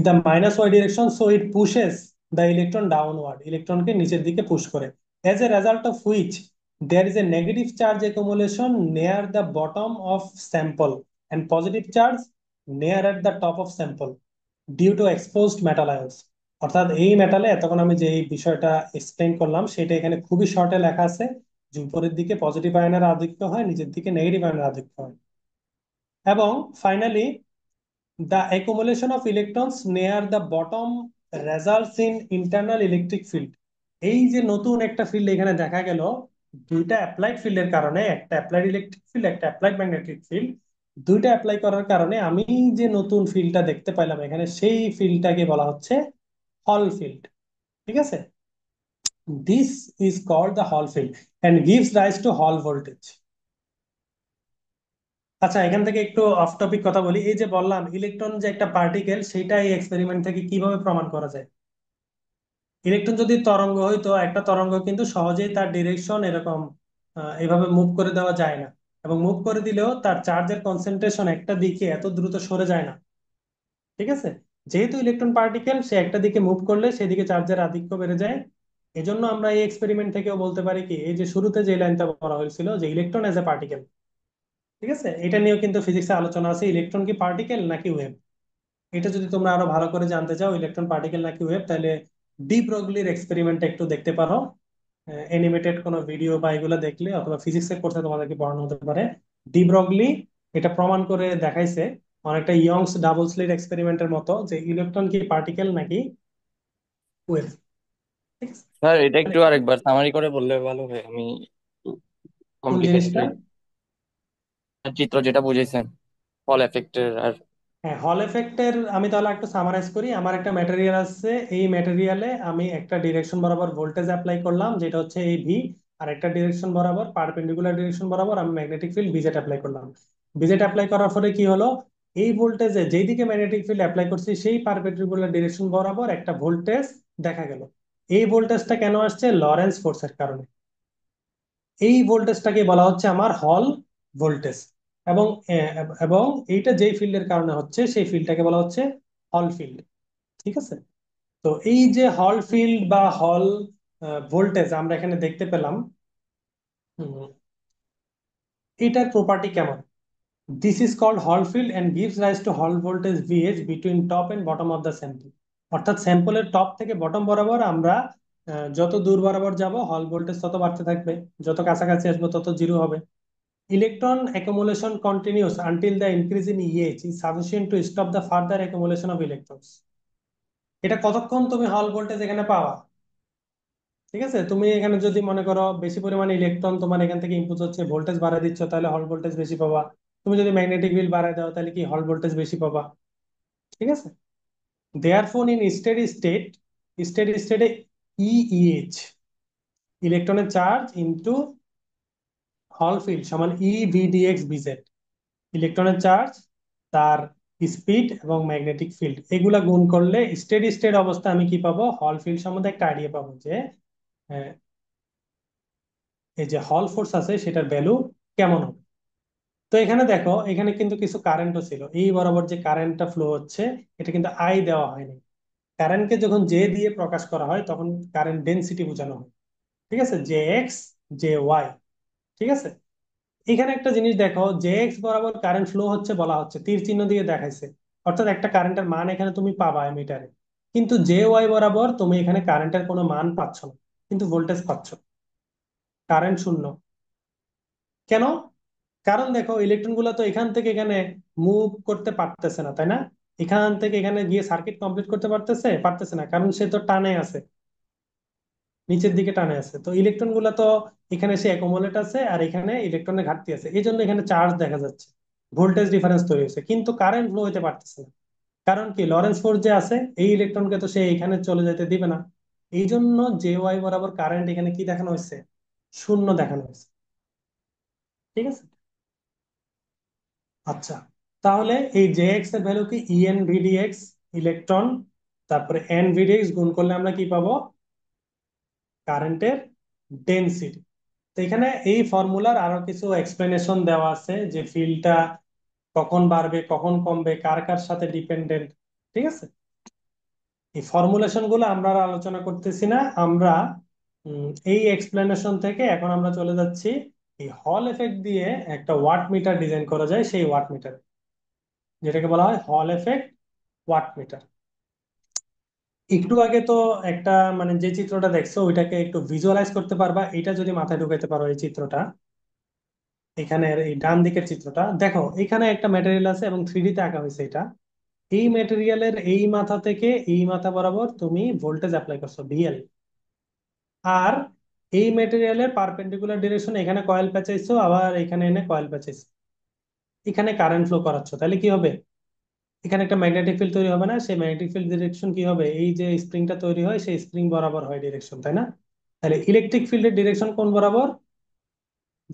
the minus y direction, so it pushes the electron downward. ইলেকট্রনকে নিচের দিকে পুশ করে। As a result of which there is a negative charge accumulation near the bottom of sample and positive charge near at the top of sample due to exposed metal ions. অর্থাৎ এই মেটালে এতক্ষণ আমি যে এই বিষয়টা explain করলাম সেটা এখানে খুবই শর্টে লেখা আছে, যে উপরের দিকে পজিটিভ আয়নের আধিক্য হয়, নিচের দিকে নেগেটিভ আয়নের আধিক্য হয়। এবং finally the accumulation of electrons near the bottom results in internal electric field. এই যে নতুন একটা ফিল্ড এখানে দেখা গেল, দুইটা অ্যাপ্লাইড ফিল্ডের কারণে, একটা অ্যাপ্লাইড ইলেকট্রিক ফিল্ড একটা অ্যাপ্লাইড ম্যাগনেটিক ফিল্ড, দুইটা অ্যাপ্লাই করার কারণে আমি যে নতুন ফিল্ডটা দেখতে পাইলাম এখানে, সেই ফিল্ডটাকে বলা হচ্ছে হল ফিল্ড। ঠিক আছে। This is called the Hall field and gives rise to Hall voltage. আচ্ছা, এখান থেকে একটু অফ টপিক কথা বলি। এই যে বললাম ইলেকট্রন যে একটা পার্টিকেল, সেটা এই এক্সপেরিমেন্ট থেকে কিভাবে প্রমাণ করা যায়। ইলেকট্রন যদি তরঙ্গ হইতো, একটা তরঙ্গ কিন্তু সহজেই তার ডিরেকশন এরকম এভাবে মুভ করে দেওয়া যায় না, এবং মুভ করে দিলেও তার চার্জের কনসেন্ট্রেশন একটা দিকে এত দ্রুত সরে যায় না। ঠিক আছে। যেহেতু ইলেকট্রন পার্টিকেল, সে একটা দিকে মুভ করলে সেদিকে চার্জের আধিক্য বেড়ে যায়। এজন্য আমরা এই এক্সপেরিমেন্ট থেকেও বলতে পারি কি, এই যে শুরুতে যে লাইনটা বলা হয়েছিল যে ইলেকট্রন এজ এ পার্টিকেল, ঠিক আছে, এটা নিয়েও কিন্তু ফিজিক্সে আলোচনা আছে, ইলেকট্রন কি পার্টিকেল নাকি ওয়েভ। এটা যদি তোমরা আরো ভালো করে জানতে চাও ইলেকট্রন পার্টিকেল নাকি ওয়েভ, তাহলে ডি ব্রগলির এক্সপেরিমেন্ট একটু দেখতে পারো, অ্যানিমেটেড কোনো ভিডিও বা এগুলো দেখলে, অথবা ফিজিক্সের কোর্সে তোমাদেরকে পড়ানো হতে পারে। ডি ব্রগলি এটা প্রমাণ করে দেখাইছে অনেকটা ইয়ংস ডাবল স্লিট এক্সপেরিমেন্টের মতো, যে ইলেকট্রন কি পার্টিকেল নাকি ওয়েভ। ঠিক আছে। স্যার এটা তাহলে একটু আরেকবার সামারি করে বললে ভালো হয়, আমি কোন কমপ্লিকেটেড জিনিসটা? চিত্র যেটা বুঝেছেন ফল এফেক্টের আর। হ্যাঁ, হল এফেক্টের আমি তাহলে একটু সামারাইজ করি। আমার একটা ম্যাটেরিয়াল আছে, এই ম্যাটেরিয়ালে আমি একটা ডিরেকশন বরাবর ভোল্টেজ অ্যাপ্লাই করলাম যেটা হচ্ছে এই ভি, আর একটা ডিরেকশন বরাবর পারপেন্ডিকুলার ডিরেকশন বরাবর আমি ম্যাগনেটিক ফিল্ড বিজেট অ্যাপ্লাই করলাম। বিজেট অ্যাপ্লাই করার পরে কি হলো, এই ভোল্টেজে যেদিকে ম্যাগনেটিক ফিল্ড অ্যাপ্লাই করছি সেই পারপেন্ডিকুলার ডিরেকশন বরাবর একটা ভোল্টেজ দেখা গেল। এই ভোল্টেজটা কেন আসছে? লরেন্স ফোর্সের কারণে। এই ভোল্টেজটাকে বলা হচ্ছে আমার হল ভোল্টেজ। এবং এবং এইটা যেই ফিল্ডের কারণে হচ্ছে সেই ফিল্ডটাকে বলা হচ্ছে হল ফিল্ড। ঠিক আছে। তো এই যে হল ফিল্ড বা হল ভোল্টেজ আমরা এখানে দেখতে পেলাম, হুম, এটার প্রপার্টি কেমন? This is called Hall field and gives rise to Hall voltage VH between top and bottom of the sample. অর্থাৎ স্যাম্পলের টপ থেকে বটম বরাবর আমরা যত দূর বরাবর যাব হল ভোল্টেজ তত বাড়তে থাকবে, যত কাছাকাছি আসবো তত জিরো হবে। Electron accumulation continues until the increase in EH is sufficient to stop the further accumulation of electrons. এটা কতক্ষণ তুমি হল ভোল্টেজ এখানে পাওয়া? ঠিক আছে। তুমি এখানে যদি মনে করো বেশি পরিমাণে ইলেকট্রন তোমার এখান থেকে ইনপুট হচ্ছে, ভোল্টেজ বাড়ায় দিচ্ছ, তাহলে হল ভোল্টেজ বেশি পাবা। তুমি যদি ম্যাগনেটিক ফিল্ড বাড়ায় দাও তাহলে কি হল ভোল্টেজ বেশি পাবা। ঠিক আছে। দেয়ারফোর ইন স্টেডি স্টেটে ইইএইচ, ইলেকট্রনের চার্জ ইনটু হল ফিল্ড সমান ইভিডিএক্স বিজেড। ইলেকট্রনের চার্জ, তার স্পিড এবং ম্যাগনেটিক ফিল্ড এগুলা গুণ করলে স্টেডি স্টেট অবস্থা আমি কি পাবো, হল ফিল্ড সম্বন্ধে একটা আইডিয়া পাবো, যে আহ, এই যে হল ফোর্স আছে সেটার ভ্যালু কেমন হবে। তো এখানে দেখো, এখানে কিন্তু কিছু কারেন্টও ছিল, এই বরাবর যে কারেন্টটা ফ্লো হচ্ছে এটা কিন্তু আই দেওয়া হয়নি। কারেন্টকে যখন জে দিয়ে প্রকাশ করা হয় তখন কারেন্ট ডেনসিটি বোঝানো হয়। ঠিক আছে, জে এক্স জে ওয়াই। ঠিক আছে। এখানে একটা জিনিস দেখো, জে এক্স বরাবর কারেন্ট ফ্লো হচ্ছে বলা হচ্ছে, তীর চিহ্ন দিয়ে দেখাইছে, অর্থাৎ একটা কারেন্টের মান এখানে তুমি পাবা মিটারে। কিন্তু জে ওয়াই বরাবর তুমি এখানে কারেন্টের কোনো মান পাচ্ছ না, কিন্তু ভোল্টেজ পাচ্ছ, কারেন্ট শূন্য। কেন? কারণ দেখো ইলেকট্রন গুলো তো এখান থেকে এখানে মুভ করতে পারতেছে না, তাই না? এখান থেকে এখানে গিয়ে সার্কিট কমপ্লিট করতে পারতেছে না, কারণ সে তো টানে আছে, নিচের দিকে টানে আছে। তো ইলেকট্রন গুলা তো এখানে সে অ্যাকুমুলেট আছে, আর এখানে ইলেকট্রনের ঘাটতি আছে, এই জন্য এখানে চার্জ দেখা যাচ্ছে, ভোল্টেজ ডিফারেন্স তৈরি হয়েছে, কিন্তু কারেন্ট ফ্লো হতে পারতেছে না। কারণ কি, লরেন্স ফোর্স যে আছে এই ইলেকট্রনকে তো সে এখানে চলে যেতে দিবে না। এই জন্য জে ওয়াই বরাবর কারেন্ট এখানে কি দেখানো হয়েছে, শূন্য দেখানো হয়েছে। ঠিক আছে। আচ্ছা, তাহলে এই জে এক্স এর ভ্যালু কি ইএন ভিডিএক্স, ইলেকট্রন, তারপরে এন ভিডিএক্স গুণ করলে আমরা কি পাবো, কারেন্টের ডেনসিটি। তো এখানে এই ফর্মুলার আরো কিছু এক্সপ্লেনেশন দেওয়া আছে যে ফিল্ডটা কখন বাড়বে কখন কমবে কার কার সাথে ডিপেন্ডেন্ট। ঠিক আছে। এই ফর্মুলেশন গুলো আমরা আর আলোচনা করতেছি না আমরা। এই এক্সপ্লেনেশন থেকে এখন আমরা চলে যাচ্ছি এই হল এফেক্ট দিয়ে একটা ওয়াট মিটার ডিজাইন করা যায়, সেই ওয়াট মিটার যেটাকে বলা হয় হল এফেক্ট ওয়াট মিটার। একটু আগে তো একটা মানে যে চিত্রটা দেখছো ওইটাকে একটু ভিজুয়ালাইজ করতে পারবা, এটা যদি মাথায় ঢুকাইতে পারো এই চিত্রটা, এখানের এই ডান দিকের চিত্রটা দেখো, এখানে একটা ম্যাটেরিয়াল আছে এবং থ্রিডি তে আঁকা হয়েছে এটা। এই ম্যাটেরিয়ালের এই মাথা থেকে এই মাথা বরাবর তুমি ভোল্টেজ অ্যাপ্লাই করছো ভিএল, আর এই ম্যাটেরিয়ালের পারপেন্ডিকুলার ডিরেকশন এখানে কয়েল পেঁচাইছো, আবার এখানে এনে কয়েল পেঁচাইছো, এখানে কারেন্ট ফ্লো করাচ্ছ, তাহলে কি হবে, এখানে একটা ম্যাগনেটিক ফিল্ড তৈরি হবে না? সেই ম্যাগনেটিক ফিল্ড ডিরেকশন কি হবে, এই যে স্প্রিংটা তৈরি হয় সেই স্প্রিং বরাবর হয় ডিরেকশন, তাই না? তাহলে ইলেকট্রিক ফিল্ডের ডিরেকশন কোন বরাবর,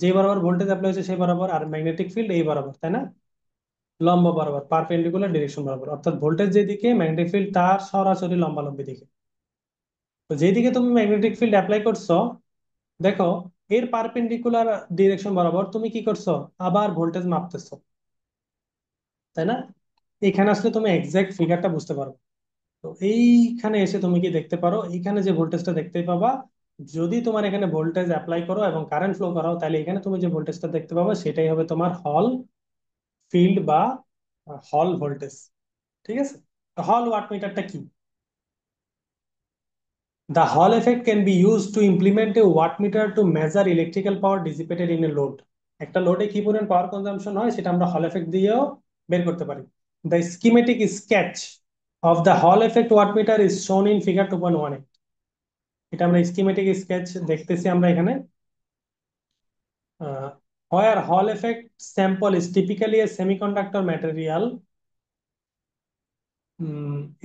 যে বরাবর ভোল্টেজ অ্যাপ্লাই হয়েছে সেই বরাবর, আর ম্যাগনেটিক ফিল্ড এই বরাবর, তাই না? লম্ব বরাবর, পারপেন্ডিকুলার ডিরেকশন বরাবর, অর্থাৎ ভোল্টেজ যেদিকে ম্যাগনেটিক ফিল্ড তার সরাসরি লম্বালম্বি দিকে। তো যেদিকে তুমি ম্যাগনেটিক ফিল্ড অ্যাপ্লাই করছো, দেখো এর পারপেন্ডিকুলার ডিরেকশন বরাবর তুমি কি করছো, আবার ভোল্টেজ মাপতেছো, তাই না? এখানে আসলে তুমি এক্সাক্ট ফিগারটা বুঝতে পারো। তো এইখানে এসে তুমি কি দেখতে পারো, এইখানে যে ভোল্টেজটা দেখতে পাবা, যদি তোমার এখানে ভোল্টেজ অ্যাপ্লাই করো এবং কারেন্ট ফ্লো করাও, তাহলে এখানে তুমি যে ভোল্টেজটা দেখতে পাবা সেটাই হবে তোমার হল ফিল্ড বা হল ভোল্টেজ। ঠিক আছে। হল ওয়াটমিটারটা কি? The Hall effect can be used to implement a wattmeter to measure electrical power dissipated in a load. একটা লোডে কি পরিমাণ পাওয়ার কনজাম্পশন হয় সেটা আমরা হল এফেক্ট দিয়েও বের করতে পারি। The schematic sketch of the Hall effect wattmeter is shown in figure 2.18. এটা আমরা স্কিমেটিক স্কেচ দেখতেছি আমরা এখানে। Where Hall effect sample is typically a semiconductor material,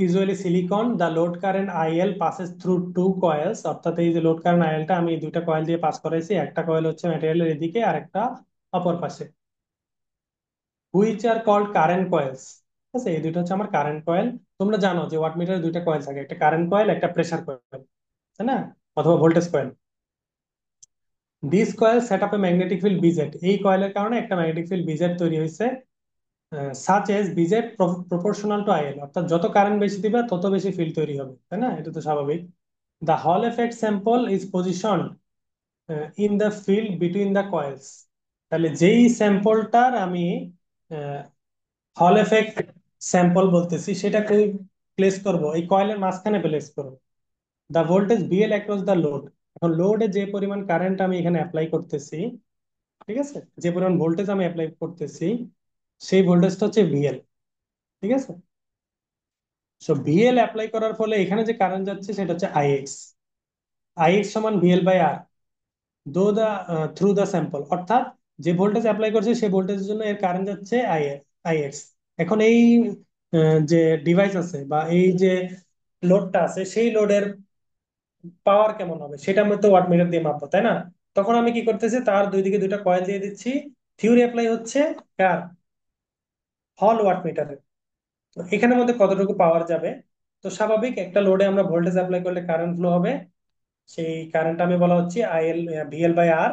usually silicon, the load current IL passes through two coils, অর্থাৎ এই যে load current আইএলটা আমি দুইটা কয়েল দিয়ে পাস করাইছি, একটা কয়েল হচ্ছে ম্যাটেরিয়ালের এদিকে আর একটা অপর পাশে, which are called current coils. ঠিক আছে, এই দুইটা হচ্ছে আমার কারেন্ট কয়েল। তোমরা জানো যে ওয়াটমিটারে দুইটা কয়েল থাকে, একটা কারেন্ট কয়েল একটা প্রেসার কয়েল, তাই না? অথবা voltage coil. This coil set up a magnetic field BZ, এই কয়েলের কারণে একটা ম্যাগনেটিক ফিল্ড বিজেট তৈরি হয়েছে, such as BZ proportional to IL, অর্থাৎ যত কারেন্ট বেশি দিবে তত বেশি ফিল্ড তৈরি হবে, তাই না? এটা তো স্বাভাবিক। The Hall effect sample is positioned in the field between the coils. তাহলে যেই স্যাম্পলটার আমি হল এফেক্ট স্যাম্পল বলতেছি সেটাকে প্লেস করব এই কয়েলের মাঝখানে প্লেস করব। The voltage VL across the load, এখন লোডে যে পরিমাণ কারেন্ট আমি এখানে অ্যাপ্লাই করতেছি, ঠিক আছে, যে পরিমাণ ভোল্টেজ আমি অ্যাপ্লাই করতেছি সেই ভোল্টেজটা হচ্ছে ভিএল। ঠিক আছে। সো ভিএল অ্যাপ্লাই করার ফলে এখানে যে কারেন্ট যাচ্ছে সেটা হচ্ছে আইএক্স, আইএক্স সমান ভিএল বাই আর দো দা থ্রু দা স্যাম্পল, অর্থাৎ যে ভোল্টেজ অ্যাপ্লাই করছে সেই ভোল্টেজের জন্য এর কারেন্ট যাচ্ছে আইএক্স। এখন এই যে ডিভাইস আছে বা এই যে লোডটা আছে সেই লোডের পাওয়ার কেমন হবে সেটা আমি তো ওয়াটমিটার দিয়ে মাপবো, তাই না? তখন আমি কি করতেছি, তার দুই দিকে দুইটা কয়েল দিয়ে দিচ্ছি, থিওরি অ্যাপ্লাই হচ্ছে কার, হল ওয়াটমিটারে। তো এখানের মধ্যে কতটুকু পাওয়ার যাবে, তো স্বাভাবিক একটা লোডে আমরা ভোল্টেজ অ্যাপ্লাই করলে কারেন্ট ফ্লো হবে, সেই কারেন্ট আমি বলা হচ্ছে IL VL by R,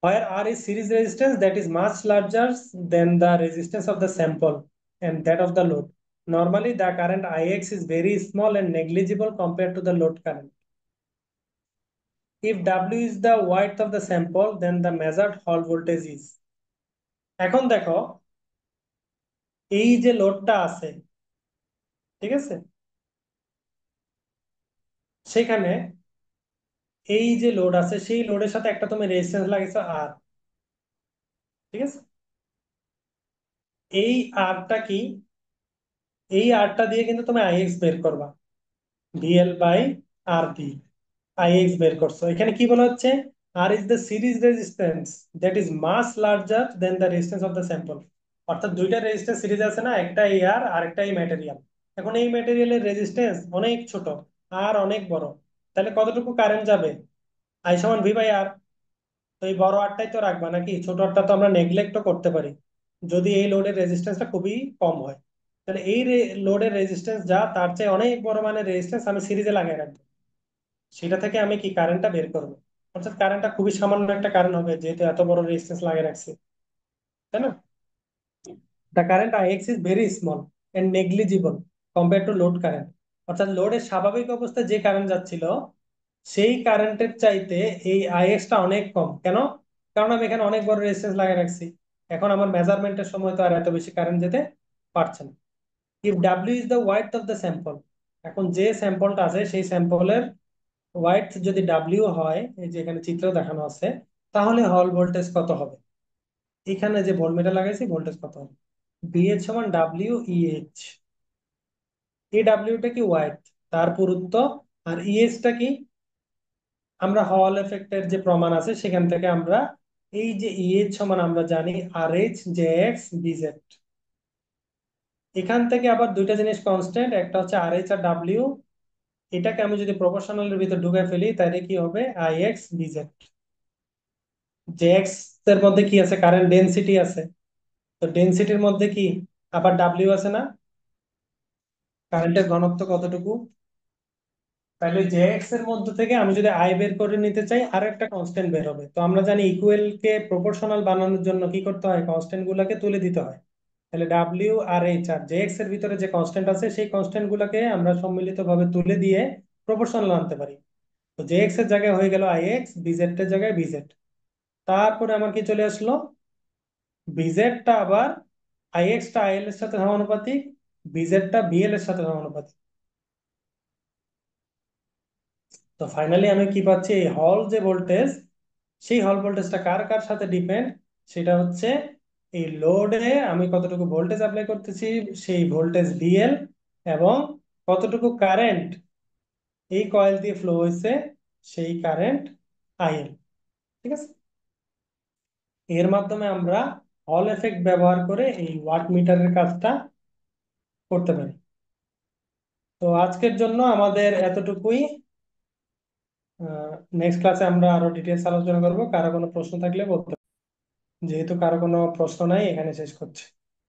where R is series resistance that is much larger than the resistance of the sample and that of the load. Normally, the current Ix is very small and negligible compared to the load current. If W is the width of the sample, then the measured Hall voltage is. এখন দেখো এই যে লোডটা আছে, ঠিক আছে, সেখানে এই যে লোড আছে সেই লোডের সাথে একটা তুমি রেজিস্ট্যান্স লাগিয়েছো আর, ঠিক আছে। এই আরটা কি, এই আরটা দিয়ে কিন্তু তুমি আইএক্স বের করবা ভিএল বাই আর দিয়ে আইএক্স বের করছো। এখানে কি বলা হচ্ছে, R is the series resistance that is much larger than the resistance of the sample, অর্থাৎ দুইটা রেজিস্ট্যান্স সিরিজ আছে না, একটা এই আর আরেকটা এই ম্যাটেরিয়াল। এখন এই ম্যাটেরিয়ালের রেজিস্ট্যান্স অনেক ছোট, আর অনেক বড়, তাহলে কতটুকু কারেন্ট যাবে? আই সমান ভি বাই আর। তো এই বড় আরটাই তো রাখবা নাকি? ছোট আরটা তো আমরা নেগলেক্টও করতে পারি যদি এই লোডের রেজিস্ট্যান্সটা খুবই কম হয়। তাহলে এই লোডের রেজিস্ট্যান্স যা তার চেয়ে অনেক বড় মানের রেজিস্ট্যান্স আমি সিরিজে লাগিয়ে রাখবো। সেটা থেকে আমি কি কারেন্টটা বের করবো। অর্থাৎ কারেন্টটা খুবই সামান্য একটা কারেন্ট হবে যেহেতু এত বড় রেজিস্ট্যান্স লাগিয়ে রাখছি, তাই না? The current Ix is very small and negligible compared to load current. অর্থাৎ লোডের স্বাভাবিক অবস্থায় যে কারেন্ট যাচ্ছিল সেই কারেন্টের চাইতে এই Ix টা অনেক কম। কেন? কারণ আমি এখানে অনেক বড় রেজিস্ট্যান্স লাগিয়ে রাখছি। এখন আমার মেজারমেন্টের সময় তো আর এত বেশি কারেন্ট যেতে পারছে না। If W is the width of the sample, এখন যে স্যাম্পলটা আছে সেই স্যাম্পলের ওয়াইডথ যদি ডাব্লিউ হয়, এই যে এখানে চিত্র দেখানো আছে, তাহলে হল ভোল্টেজ কত হবে? এখানে যে ভোল্টমিটার লাগাইছি ভোল্টেজ কত হবে? বিএইচ সমান ডাব্লিউ ইএইচ। এই ডাব্লিউটা কি ওয়াইট, তার পুরুত্ব। আর ইএইচটা কি? আমরা হল এফেক্টের যে প্রমাণ আছে সেখান থেকে আমরা এই যে ইএইচ সমান আমরা জানি আর এইচ জে এক্স বিজেড। এখান থেকে আবার দুইটা জিনিস কনস্ট্যান্ট, একটা হচ্ছে আর এইচ আর ডাব্লিউ। এটাকে আমি যদি প্রপোর্শনালের ভিতর ঢুকে ফেলি তাহলে কি হবে? I x BZ. J x এর মধ্যে কি আছে? কারেন্ট ডেনসিটি আছে। তো ডেনসিটির মধ্যে কি আবার ডাব্লিউ আছে না? কারেন্টের ঘনত্ব কতটুকু? তাহলে জে এক্স এর মধ্যে থেকে আমি যদি আই বের করে নিতে চাই আর একটা কনস্ট্যান্ট বের হবে। তো আমরা জানি ইকুয়াল কে প্রপোর্শনাল বানানোর জন্য কি করতে হয়? কনস্ট্যান্ট গুলাকে তুলে দিতে হয়। তাহলে W R H R J x এর ভিতরে যে কনস্ট্যান্ট আছে সেই কনস্ট্যান্ট গুলাকে আমরা সম্মিলিত ভাবে তুলে দিয়ে প্রপোর্শনাল আনতে পারি। তো জে এক্স এর জায়গায় হয়ে গেল আই এক্স, বিজেড এর জায়গায় বিজেড। তারপরে আমার কি চলে আসলো? বিজেডটা আবার আই এক্সটা আই এল এর সাথে সমানুপাতিক, বিজেডটা বিএল এর সাথে সমানুপাতিক। তো ফাইনালি আমি কি পাচ্ছি? এই হল যে ভোল্টেজ, সেই হল ভোল্টেজটা কার কার সাথে ডিপেন্ড? সেটা হচ্ছে এই লোডে আমি কতটুকু ভোল্টেজ অ্যাপ্লাই করতেছি সেই ভোল্টেজ ডিএল, এবং কতটুকু কারেন্ট এই কয়েল দিয়ে ফ্লো হয়েছে সেই কারেন্ট আইএল। ঠিক আছে, এর মাধ্যমে আমরা হল এফেক্ট ব্যবহার করে এই ওয়াট মিটারের কাজটা করতে পারি। তো আজকের জন্য আমাদের এতটুকুই। নেক্সট ক্লাসে আমরা আরো ডিটেলস আলোচনা করবো। কারো কোনো প্রশ্ন থাকলে বলতে, যেহেতু কারো কোনো প্রশ্ন নাই এখানে শেষ করছি।